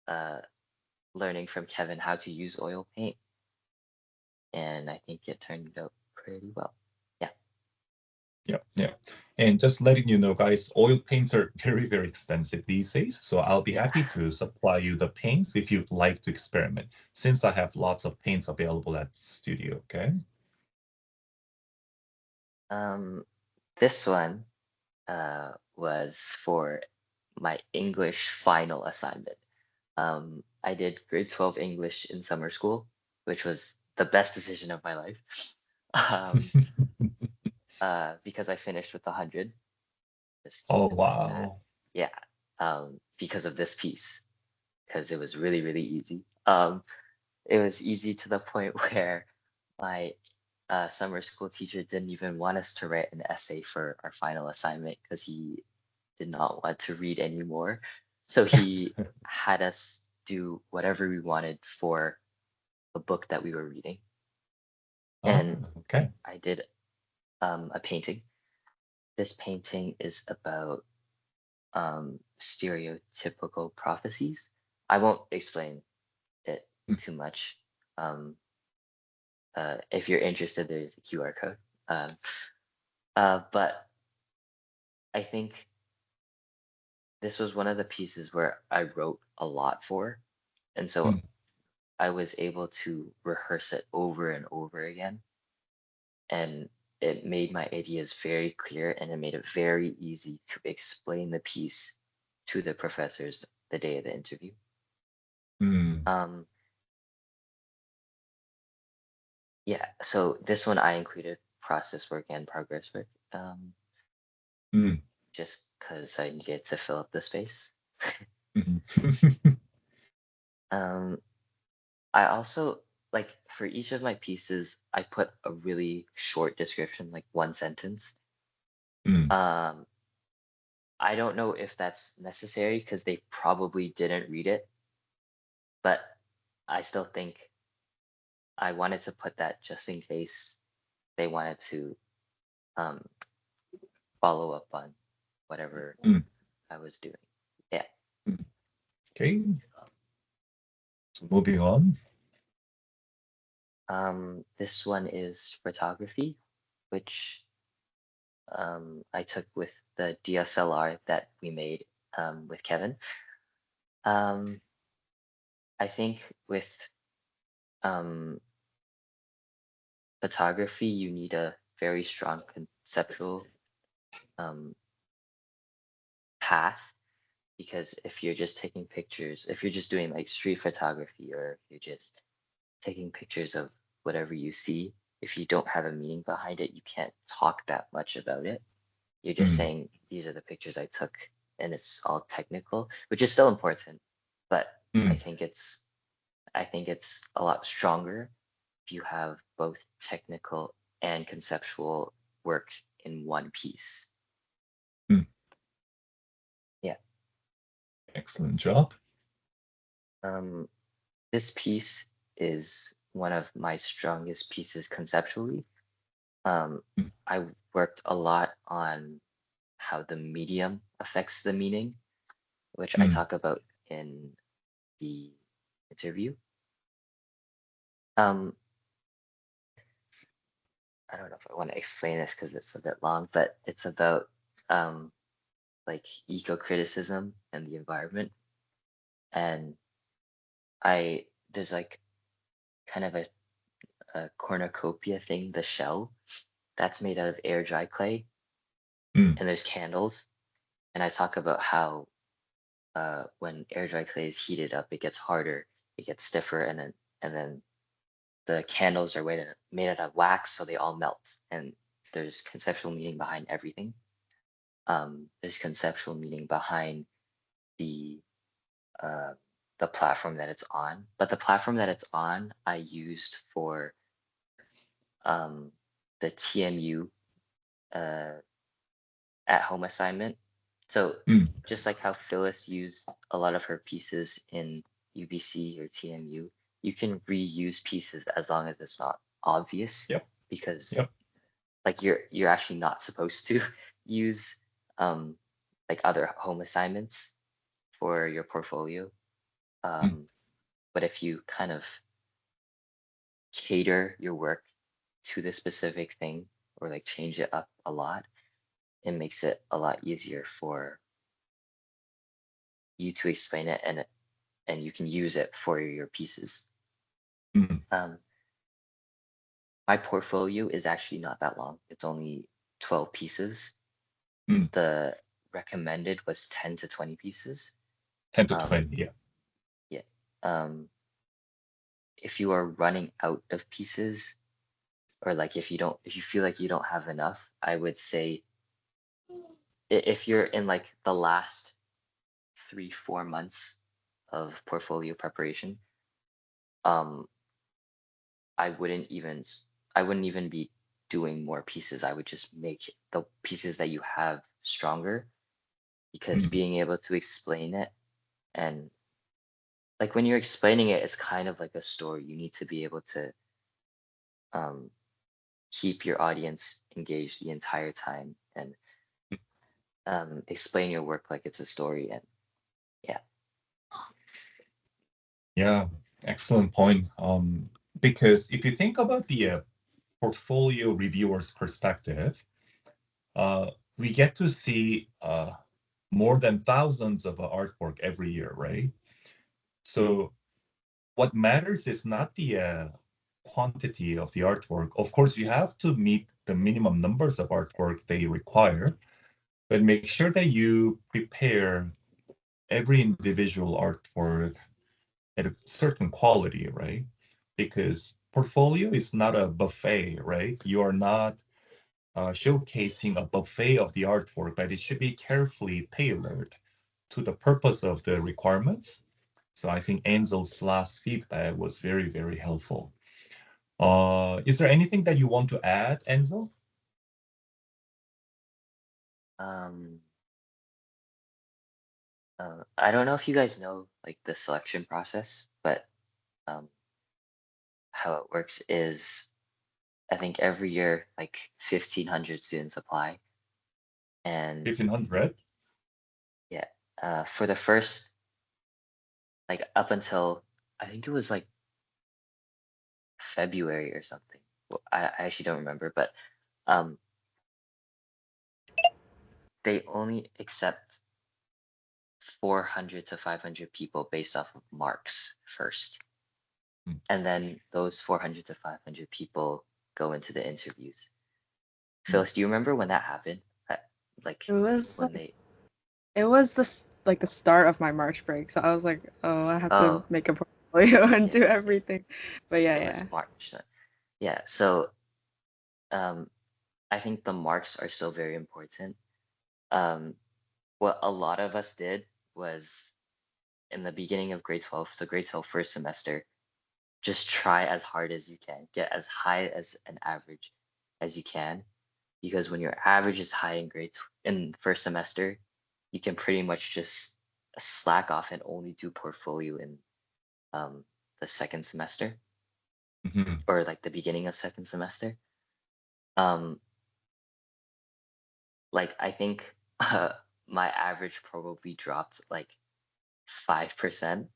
uh, learning from Kevin how to use oil paint, and I think it turned out pretty well. Yeah. Yeah, yeah. And just letting you know, guys, oil paints are very, very expensive these days. So I'll be Yeah. happy to supply you the paints if you'd like to experiment, since I have lots of paints available at the studio, okay? Um, this one was for my English final assignment. I did grade 12 English in summer school, which was the best decision of my life. Um, because I finished with 100. Just keep Oh, in mind that. wow. Yeah. Because of this piece, because it was really, really easy. It was easy to the point where my summer school teacher didn't even want us to write an essay for our final assignment because he did not want to read anymore. So he had us do whatever we wanted for a book that we were reading. Ah, And okay. I did a painting. This painting is about stereotypical prophecies. I won't explain it Mm, too much. Um, if you're interested, there's a QR code. Um, but I think this was one of the pieces where I wrote a lot for. And so mm, I was able to rehearse it over and over again. And it made my ideas very clear and it made it very easy to explain the piece to the professors the day of the interview. mm, Um, yeah, so this one I included process work and progress work, mm, just because I needed to fill up the space. mhm. Um, I also like for each of my pieces, I put a really short description, like one sentence. Mm, Um, I don't know if that's necessary because they probably didn't read it, but I still think I wanted to put that just in case they wanted to um, follow up on whatever Mm, I was doing. Yeah. mm. Okay, so moving on. This one is photography, which I took with the DSLR that we made with Kevin. Um, I think with um, photography, you need a very strong conceptual um, path because if you're just taking pictures, if you're just doing like street photography or if you're just taking pictures of whatever you see, if you don't have a meaning behind it, you can't talk that much about it. You're just Mm, saying these are the pictures I took and it's all technical, which is still important, but I mm, think it's I think it's a lot stronger if you have both technical and conceptual work in one piece. mm. Yeah. Excellent job. Um, this piece is one of my strongest pieces conceptually. Um, Mm, I worked a lot on how the medium affects the meaning, which I mm. talk about in the interview. Um, I don't know if I want to explain this because it's a bit long, but it's about um, like eco-criticism and the environment. And there's like kind of a cornucopia thing, the shell that's made out of air dry clay, Mm, and there's candles. And I talk about how when air dry clay is heated up, it gets harder, it gets stiffer, and then the candles are made out of wax, so they all melt. And there's conceptual meaning behind everything. There's conceptual meaning behind the uh, the platform that it's on. But the platform that it's on, I used for um, the TMU uh, at home assignment. So mm, just like how Phyllis used a lot of her pieces in UBC or TMU, you can reuse pieces as long as it's not obvious yep, because yep. like you're actually not supposed to use um, like other home assignments for your portfolio. Mm, Um, but if you kind of cater your work to the specific thing or like change it up a lot, it makes it a lot easier for you to explain it and you can use it for your pieces. mm, Um, my portfolio is actually not that long. It's only 12 pieces. mm. The recommended was 10 to 20 pieces. 10 to Um, 20, yeah. yeah. Um, if you are running out of pieces, or like if you feel like you don't have enough, I would say if you're in like the last 3 4 months of portfolio preparation, um, I wouldn't even I wouldn't even be doing more pieces. I would just make the pieces that you have stronger because Mm, being able to explain it and like when you're explaining it, it's kind of like a story. You need to be able to um, keep your audience engaged the entire time and explain your work like it's a story. And yeah. yeah, excellent point. Because if you think about the portfolio reviewer's perspective, uh, we get to see more than thousands of artwork every year, right? So what matters is not the quantity of the artwork. Of course, you have to meet the minimum numbers of artwork they require, but make sure that you prepare every individual artwork at a certain quality, right? Because portfolio is not a buffet, right? You are not showcasing a buffet of the artwork, but it should be carefully tailored to the purpose of the requirements. So I think Ansel's last feedback was very, very helpful. Is there anything that you want to add, Ansel? Um, I don't know if you guys know like the selection process, but um, how it works is I think every year like 1,500 students apply, and 1,500? yeah, for the first like up until I think it was like February or something. Well, I actually don't remember, but um, they only accept 400 to 500 people based off of marks first. Mm. And then those 400 to 500 people go into the interviews. Mm. Phyllis, do you remember when that happened? Like It was when they, the start of my March break, so I was like, oh, I have to oh, make a portfolio and yeah, do everything. But it was yeah. March. Yeah, so um, I think the marks are still very important. Um, what a lot of us did was in the beginning of grade 12, so grade 12 first semester, just try as hard as you can, get as high as an average as you can, because when your average is high in in first semester, you can pretty much just slack off and only do portfolio in um, the second semester Mhm. or like the beginning of second semester. Um, like I think my average probably dropped like 5%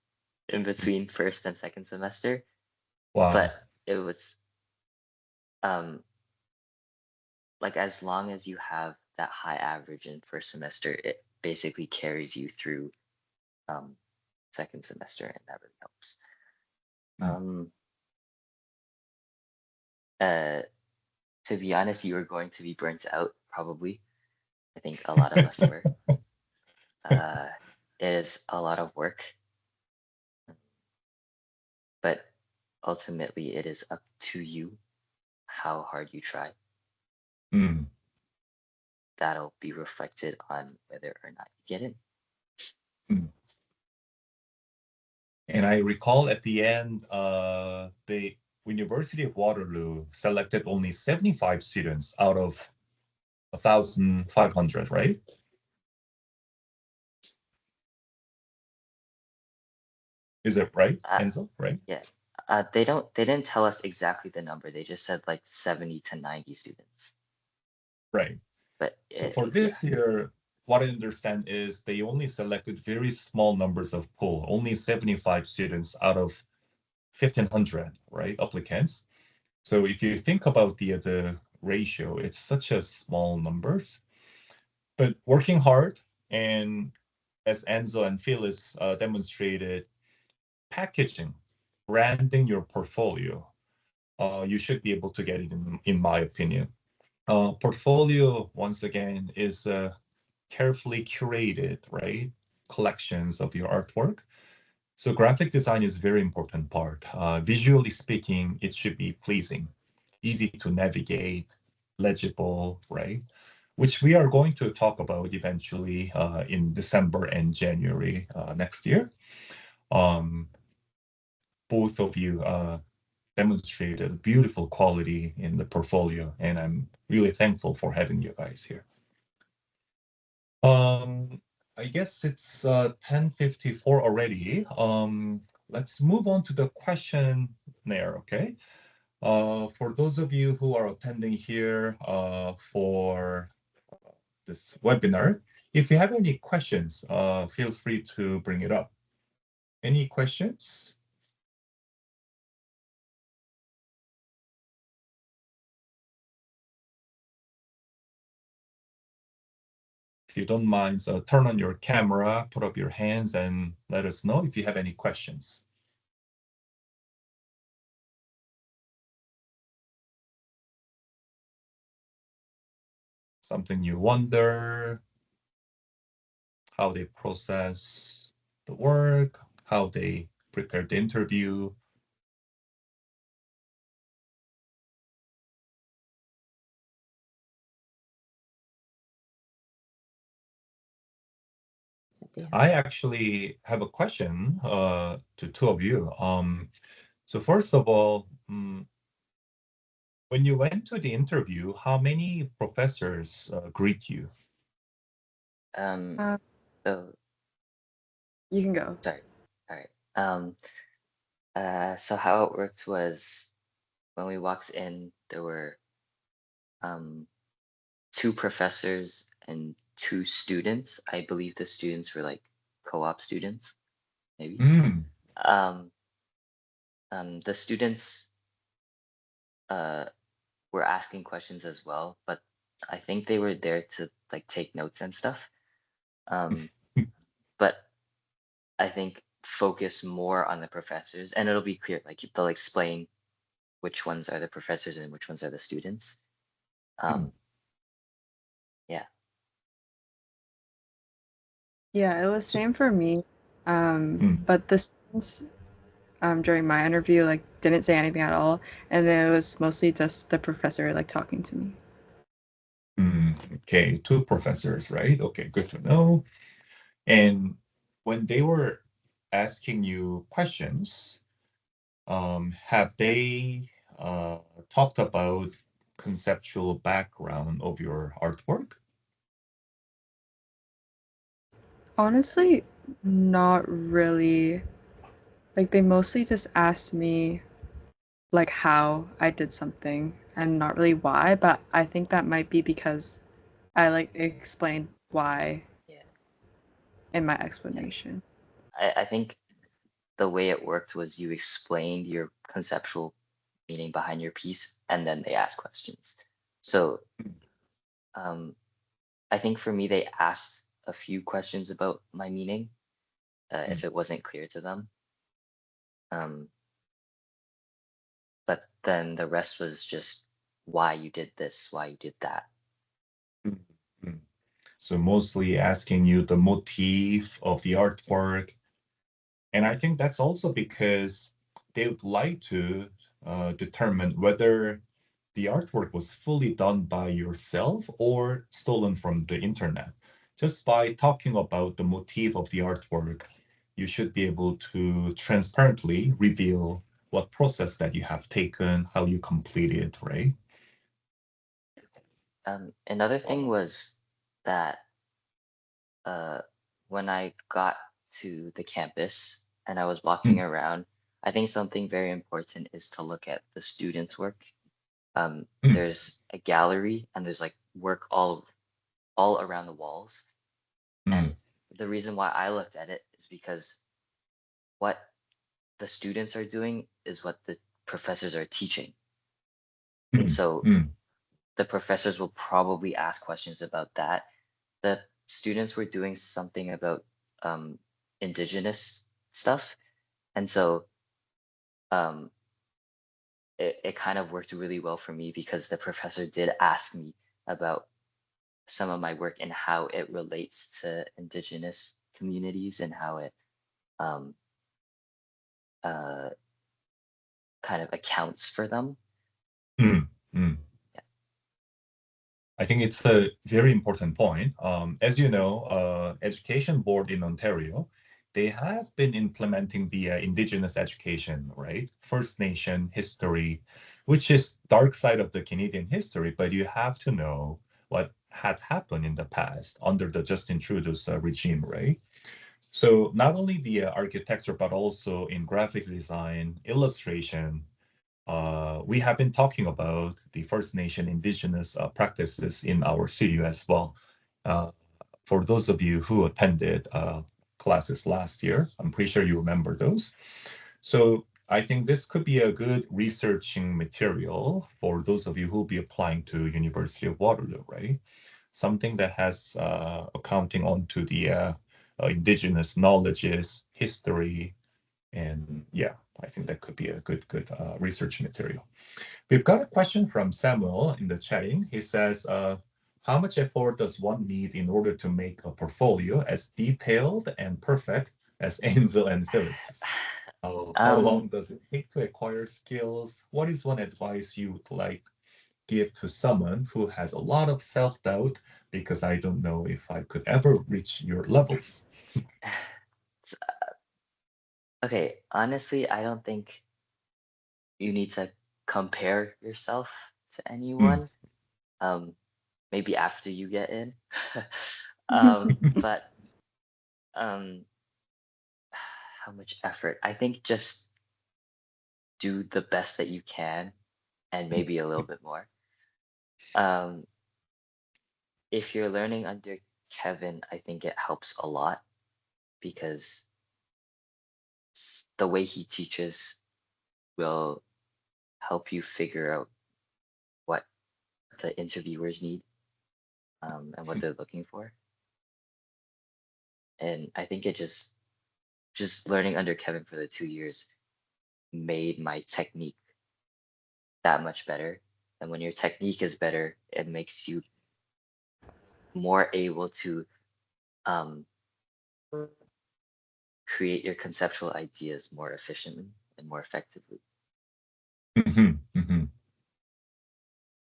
in between first and second semester, Wow. but it was um, like as long as you have that high average in first semester, it basically carries you through um, second semester, and that really helps. Mm. Um, uh, to be honest, you were going to be burnt out probably. I think a lot of us were. Uh, it is a lot of work, but ultimately it is up to you how hard you try. Mm. That'll be reflected on whether or not you get in. Mm. And I recall at the end, the University of Waterloo selected only 75 students out of 1,500, right? Is it right, Uh, Ansel? Right? yeah, they didn't tell us exactly the number. They just said like 70 to 90 students. Right. But So for yeah, this year, what I understand is they only selected very small numbers of pool, only 75 students out of 1,500, right, applicants. So if you think about the ratio, it's such a small numbers, but working hard and as Enzo and Phyllis demonstrated, packaging, branding your portfolio, you should be able to get it in my opinion. Portfolio, once again, is carefully curated, right? Collections of your artwork. So graphic design is a very important part. Visually speaking, it should be pleasing, easy to navigate, legible, right? Which we are going to talk about eventually in December and January next year. Um, both of you demonstrated beautiful quality in the portfolio, and I'm really thankful for having you guys here. Um, I guess it's 10:54 already. Let's move on to the questionnaire, okay? For those of you who are attending here for this webinar, if you have any questions, feel free to bring it up. Any questions? If you don't mind, turn on your camera, put up your hands, and let us know if you have any questions. Something you wonder, how they process the work, how they prepare the interview. I actually have a question to two of you. So first of all, when you went to the interview, how many professors greet you? um, Uh, so you can go. sorry. All right. Um, So how it worked was when we walked in, there were um, two professors and two students. I believe the students were like co-op students, maybe. Mm. Um, the students uh, were asking questions as well, but I think they were there to like take notes and stuff. Um, but I think focus more on the professors, and it'll be clear. Like they'll explain which ones are the professors and which ones are the students. Mm. Um, yeah, Yeah, it was So, same for me. mm, But the students during my interview like didn't say anything at all, and it was mostly just the professor like talking to me. okay, two professors, right? Okay, good to know. And when they were asking you questions, have they talked about conceptual background of your artwork? Honestly, not really. Like they mostly just asked me like how I did something and not really why, but I think that might be because I like explained why yeah, in my yeah. explanation. I think the way it worked was you explained your conceptual meaning behind your piece, and then they asked questions. So um, I think for me, they asked a few questions about my meaning Mm, if it wasn't clear to them. Um, but then the rest was just why you did this, why you did that. mm, mm. So mostly asking you the motif of the artwork. And I think that's also because they would like to determine whether the artwork was fully done by yourself or stolen from the internet. Just by talking about the motif of the artwork, you should be able to transparently reveal what process that you have taken, how you complete it, right? Another thing was that uh, when I got to the campus and I was walking Mm, around, I think something very important is to look at the students' work. mm, There's a gallery and there's like work all around the walls. And mm, the reason why I looked at it is because what the students are doing is what the professors are teaching. And mm, so mm, the professors will probably ask questions about that. The students were doing something about um, indigenous stuff. And so um, it kind of worked really well for me because the professor did ask me about some of my work and how it relates to indigenous communities and how it um, uh, kind of accounts for them. mm, mm. Yeah. I think it's a very important point. As you know, Education Board in Ontario, they have been implementing the Indigenous education, right? First Nation history, which is dark side of the Canadian history, but you have to know what had happened in the past under the Justin Trudeau's regime, right? So not only the architecture, but also in graphic design, illustration, we have been talking about the First Nation Indigenous practices in our studio as well. Uh, for those of you who attended classes last year, I'm pretty sure you remember those. So I think this could be a good researching material for those of you who will be applying to University of Waterloo, right? Something that has accounting onto the indigenous knowledges, history, and yeah, I think that could be a good research material. We've got a question from Samuel in the chatting. He says, how much effort does one need in order to make a portfolio as detailed and perfect as Ansel and Phyllis? How Um, long does it take to acquire skills? What is one advice you would like give to someone who has a lot of self-doubt because I don't know if I could ever reach your levels? s- okay, honestly, I don't think you need to compare yourself to Mm, anyone. Um, maybe after you get in. But um, how much effort? I think just do the best that you can and maybe a little bit more. Um, if you're learning under Kevin, I think it helps a lot because the way he teaches will help you figure out what the interviewers need and what they're looking for. And I think it just learning under Kevin for the 2 years made my technique that much better. And when your technique is better, it makes you more able to um, create your conceptual ideas more efficiently and more effectively. Mhm, mhm.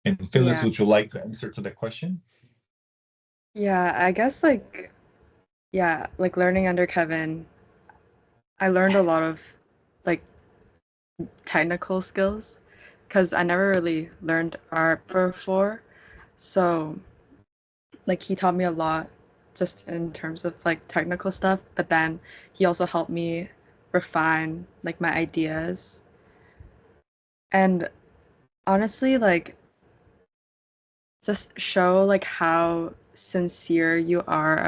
And Phyllis, Yeah. would you like to answer to the question? Yeah, I guess like learning under Kevin, I learned a lot of like technical skills because I never really learned art before. So like he taught me a lot just in terms of like technical stuff, but then he also helped me refine like my ideas. And honestly, like just show like how sincere you are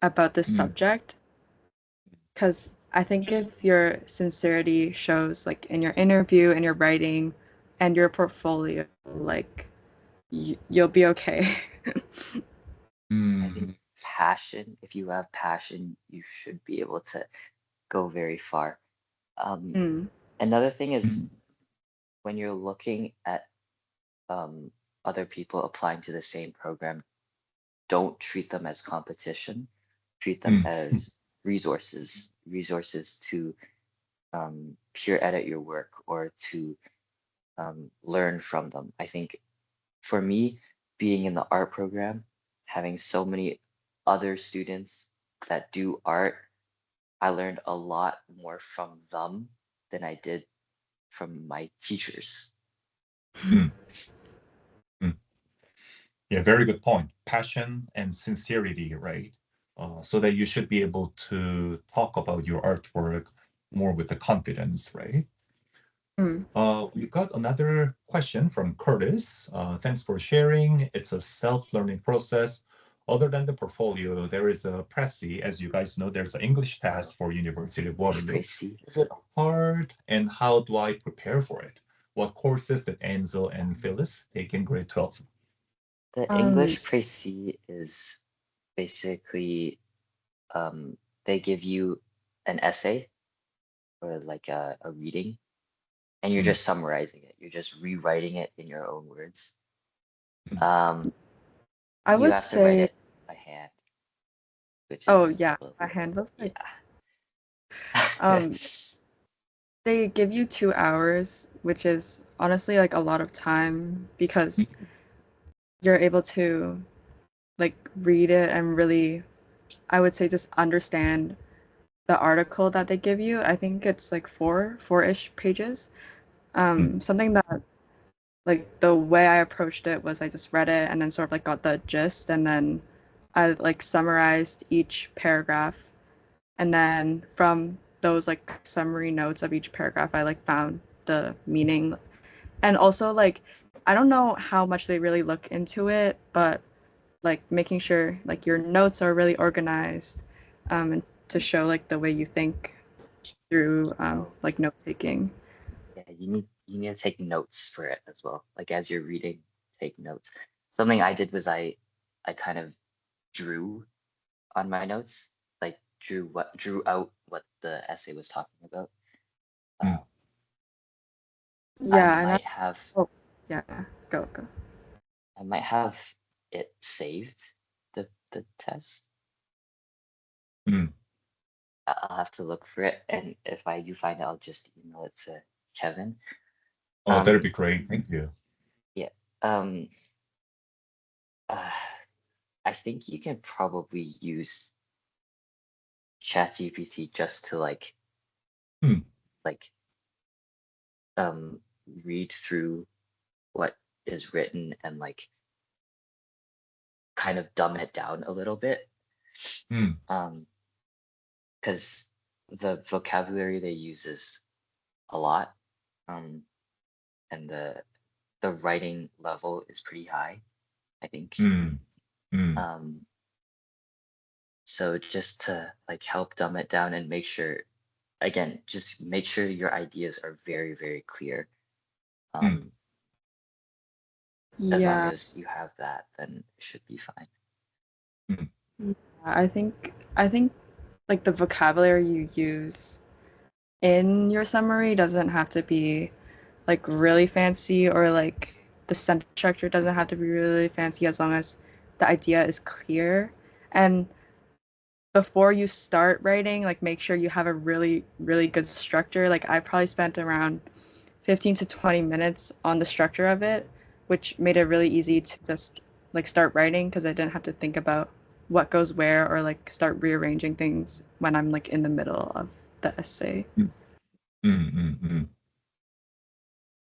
about this Mm, subject. Because I think if your sincerity shows like in your interview, in your writing, and your portfolio, like you'll be okay. I think mm, passion, if you have passion, you should be able to go very far. Um, Mm. Another thing is mm, when you're looking at um, other people applying to the same program, don't treat them as competition. Treat them mm, as resources to peer edit your work or to learn from them. I think for me, being in the art program, having so many other students that do art, I learned a lot more from them than I did from my teachers. mm, mm. Yeah, very good point. Passion and sincerity, right? So that you should be able to talk about your artwork more with the confidence, right? Mm. We got another question from Curtis. Thanks for sharing. It's a self-learning process. Other than the portfolio, there is a Prezi. As you guys know, there's an English test for University of Waterloo. Tracy, Is it hard, and how do I prepare for it? What courses did Ansel and um, Phyllis take in grade 12? the Um, English précis is basically they give you an essay or like a reading, and you're Mm, just summarizing it. You're just rewriting it in your own words. mm, Um, I you would have to write say, it by hand, which oh is yeah, a little my bit, hand was like, yeah. um, they give you 2 hours, which is honestly like a lot of time because mm, you're able to like read it and really, I would say, just understand the article that they give you. I think it's like four-ish pages. mm, Something that like the way I approached it was I just read it and then sort of like got the gist and then I like summarized each paragraph and then from those like summary notes of each paragraph I like found the meaning and also like I don't know how much they really look into it but like making sure like your notes are really organized and to show like the way you think through Oh, like note taking. yeah, you need to take notes for it as well. Like as you're reading, take notes. Something I did was I kind of drew on my notes, like drew out what the essay was talking about. mm. Uh, I Yeah, and I might have oh yeah, go. I might have it saved the test. Mm. I'll have to look for it, and if I do find it, I'll just email it to Kevin. Oh, that'd Um, be great. Thank you. yeah. Um, uh, I think you can probably use ChatGPT just to Mm, like um read through what is written and like kind of dumb it down a little bit. mm, Um, because the vocabulary they use is a lot. And the writing level is pretty high, I think. Um, so just to like help dumb it down and make sure, again, just make sure your ideas are very, very clear. As long Yeah, as you have that, then it should be fine. I think like the vocabulary you use in your summary doesn't have to be like really fancy, or like the sentence structure doesn't have to be really fancy, as long as the idea is clear. And before you start writing, like make sure you have a really, really good structure. Like I probably spent around 15 to 20 minutes on the structure of it, which made it really easy to just like start writing, because I didn't have to think about what goes where, or like start rearranging things when I'm like in the middle of the essay.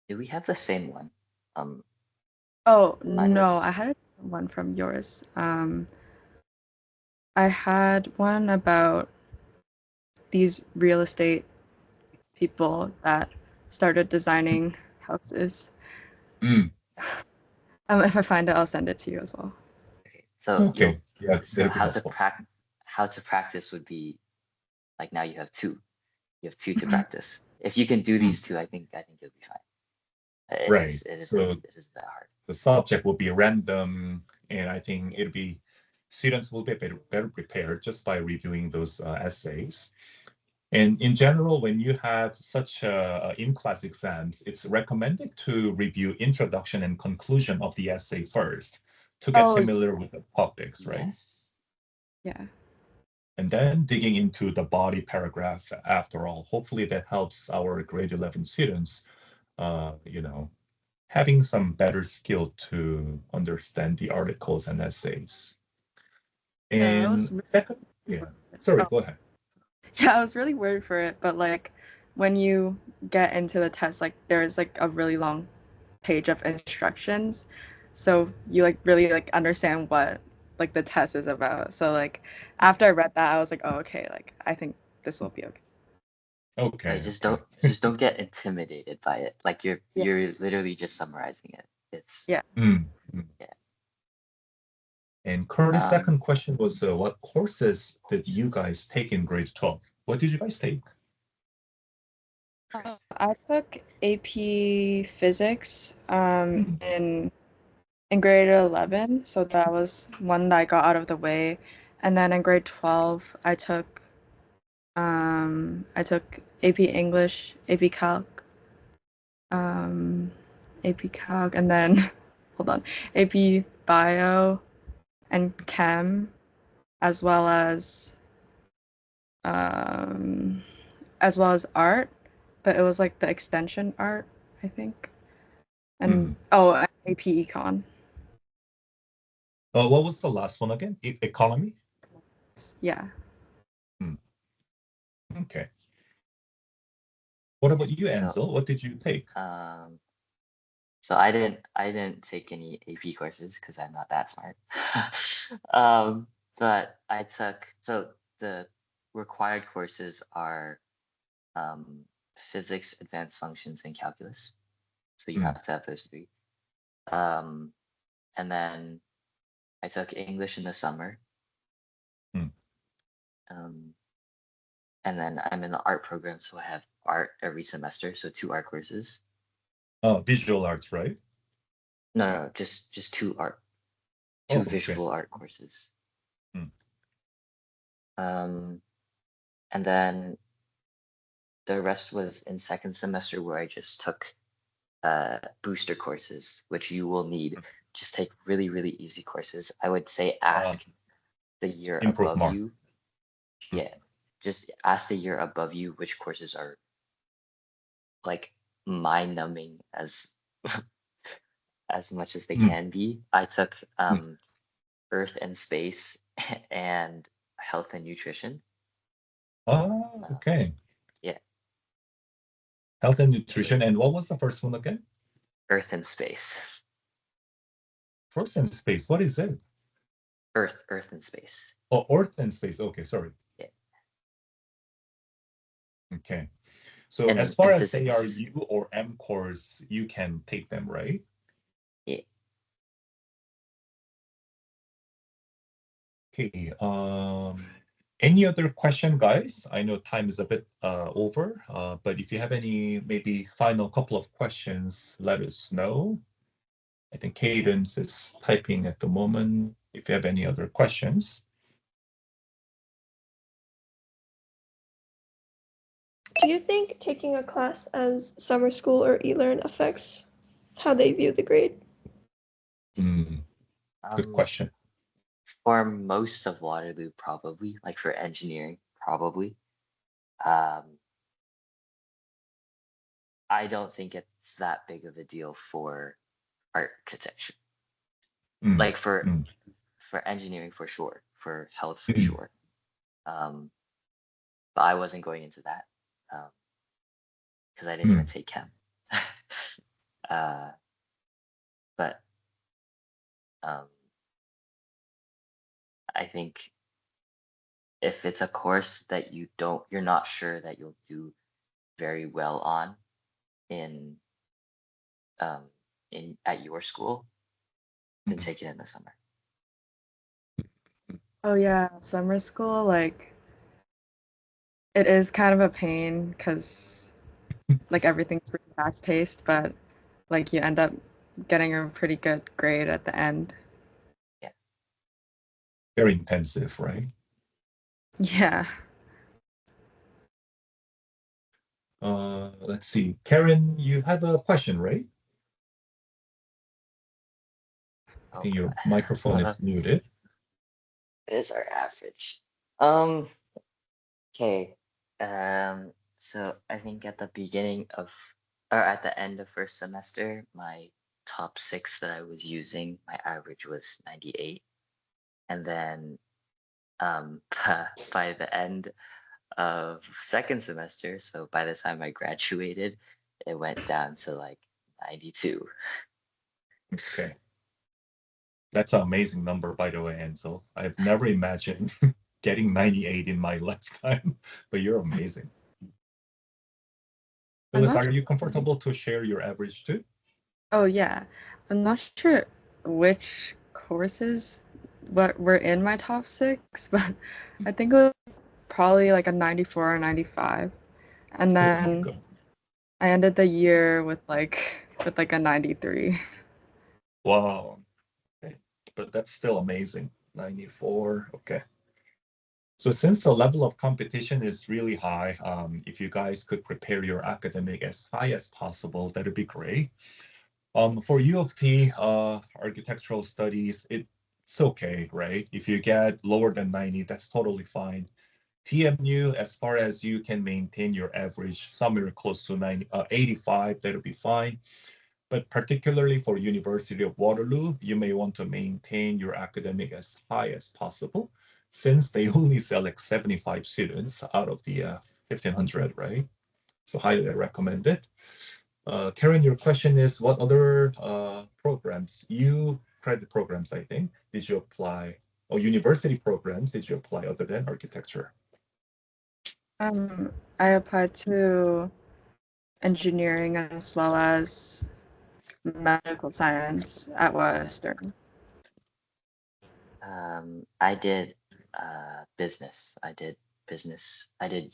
Do we have the same one? Oh, Mine no, was I had one from yours. I had one about these real estate people that started designing houses. If I find it, I'll send it to you as well. okay. So Okay. Yeah, so that'd be helpful. how to practice would be like now you have two. You have two to practice. If you can do these two, I think you'll be fine. Right. It isn't So that hard. the subject will be random, and I think it'll be students will be better prepared just by reviewing those essays. And in general, when you have such in-class exams, it's recommended to review introduction and conclusion of the essay first to get Oh, familiar with the topics, right? Yes. yeah. And then digging into the body paragraph after all. Hopefully that helps our grade 11 students, you know, having some better skill to understand the articles and essays. Yeah, I was And second, yeah, sorry, oh, go ahead. yeah, I was really worried for it, but like when you get into the test, like there's like a really long page of instructions, so you like really like understand what like the test is about. So like after I read that, I was like, oh, okay, like I think this will be okay. Like Okay, okay. just don't get intimidated by it. Like Yeah. you're literally just summarizing it. It's Yeah. Mm, mm. yeah. And Curtis' Um second question was, what courses did you guys take in grade 12? What did you guys take? I took AP Physics Mm, in grade 11, so that was one that I got out of the way. And then in grade 12, I took AP English, AP Calc, um, AP Calc, and then hold on, AP Bio and Chem, as well um, as well as art, but it was like the extension art, I think. And mm. oh, AP Econ. What was the last one again? Economy? Yeah. Mm, okay. What yeah. about you, So Ansel? What did you take? um I didn't take any AP courses because I'm not that smart. But I took so the required courses are physics, advanced functions, and calculus. So you Mm, have to have those three. Um, and then I took English in the summer. mm. Um, and then I'm in the art program, so I have art every semester, so two art courses. Visual arts, right? No, just two Oh, okay. visual art courses. Mm, Um, and then the rest was in second semester where I just took booster courses, which you will need. Just take really, really easy courses. I would say uh, ask the year improve above more. you. Mm, Yeah, just ask the year above you which courses are like mind numbing as much as they mm, can be. I took mm. Earth and Space and Health and Nutrition. Uh, Okay. yeah, Health and so nutrition. And what was the first one again? Earth and Space. First and space. What is it? Earth and Space. Oh, earth and space. Okay, sorry. Yeah. Okay. So as And far as they are physics, U or M course, you can take them, right? yeah. Okay. Any other question, guys? I know time is a bit over, but if you have any maybe final couple of questions, let us know. I think Cadence is typing at the moment. If you have any other questions. Do you think taking a class as summer school or e-learn affects how they view the grade? Good Um, question. for most of Waterloo, probably, like for engineering, probably. Um, I don't think it's that big of a deal for architecture. Mm, Like mm, for engineering for sure, for health for mm, sure. Um, but I wasn't going into that because I didn't even mm, take chem. uh, but um, I think if it's a course that you're not sure that you'll do very well on in um, in at your school, then mm. take it in the summer. Oh yeah, summer school, like it is kind of a pain because like everything's really fast paced, but like you end up getting a pretty good grade at the end. Yeah. Very intensive, right? Yeah. Let's see. Karen, you have a question, right? I Oh think your God. microphone is muted. Is our average. Okay. So I think at the beginning of, or at the end of first semester, my top six that I was using, my average was 98. And then by the end of second semester, so by the time I graduated, it went down to like 92. Okay. That's an amazing number, by the way, Ansel. I've never imagined getting 98 in my lifetime, but you're amazing. I'm Phyllis, not are you sure. comfortable to share your average too? Oh yeah. I'm not sure which courses what were in my top six, but I think it was probably like a 94 or 95. And Oh my then God. I ended the year with like a 93. Wow. Okay. But that's still amazing. 94. Okay. So since the level of competition is really high, if you guys could prepare your academic as high as possible, that'd be great. For Yes. U of T, architectural studies, it's okay, right? If you get lower than 90, that's totally fine. TMU, as far as you can maintain your average somewhere close to 85, that'll be fine. But particularly for University of Waterloo, you may want to maintain your academic as high as possible, since they only select 75 students out of the 1,500, right? So highly recommend it. Karen, your question is what other programs, you credit programs, I think, did you apply, or university programs did you apply other than architecture? I applied to engineering as well as medical science at Western. I did business. I did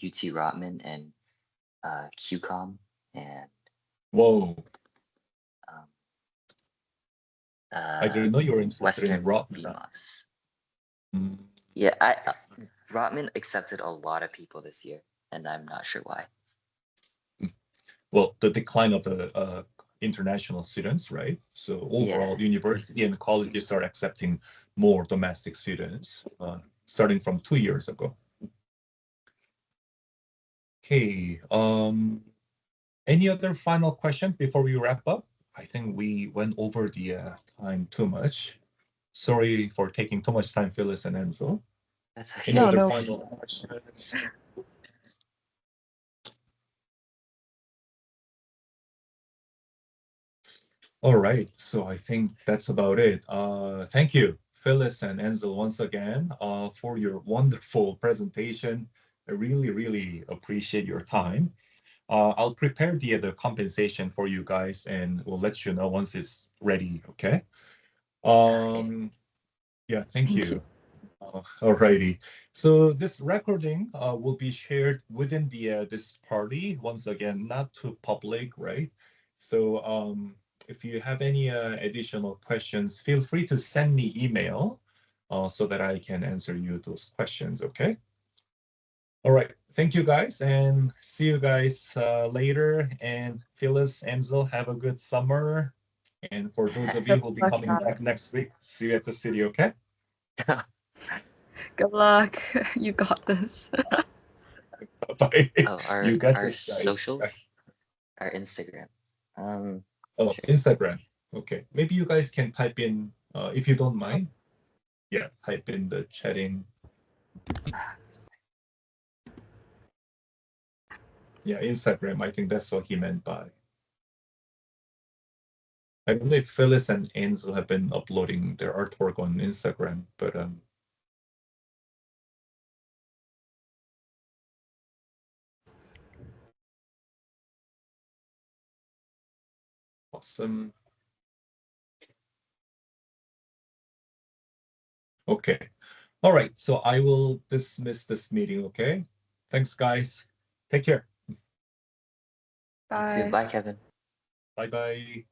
UT Rotman and QCOM and Whoa, um, I didn't know you were interested in Western rock. BMOS. Mm, Yeah, Rotman accepted a lot of people this year, and I'm not sure why. well, the decline of the international students, right? So Yeah, overall, university and colleges are accepting more domestic students, starting from 2 years ago. Okay. Any other final questions before we wrap up? I think we went over the time too much. Sorry for taking too much time, Phyllis and Ansel. that's Any No, okay. other no. final questions? All right, so I think that's about it. Thank you, Phyllis and Ansel, once again, for your wonderful presentation. I really, really appreciate your time. I'll prepare the compensation for you guys, and we'll let you know once it's ready. Okay. Okay. Yeah. Thank Thank you. you. Alrighty. So this recording will be shared within the this party. Once again, not to public, right? So if you have any additional questions, feel free to send me email so that I can answer you those questions. Okay. All right. Thank you guys, and see you guys later. And Phyllis, Ansel, have a good summer. And for those of you Good who'll be luck, coming guys. back next week, see you at the city. Okay. Good luck. You got this. Bye. Oh, You got our this, guys. socials, our Instagram. Oh, Sure. Instagram. Okay. Maybe you guys can type in, if you don't mind. Yeah, type in the chatting. Yeah, Instagram. I think that's what he meant by. I don't know if Phyllis and Ansel have been uploading their artwork on Instagram, but awesome. Okay. All right. So I will dismiss this meeting. Okay. Thanks, guys. Take care. You too. Bye. Bye, Kevin. Bye bye.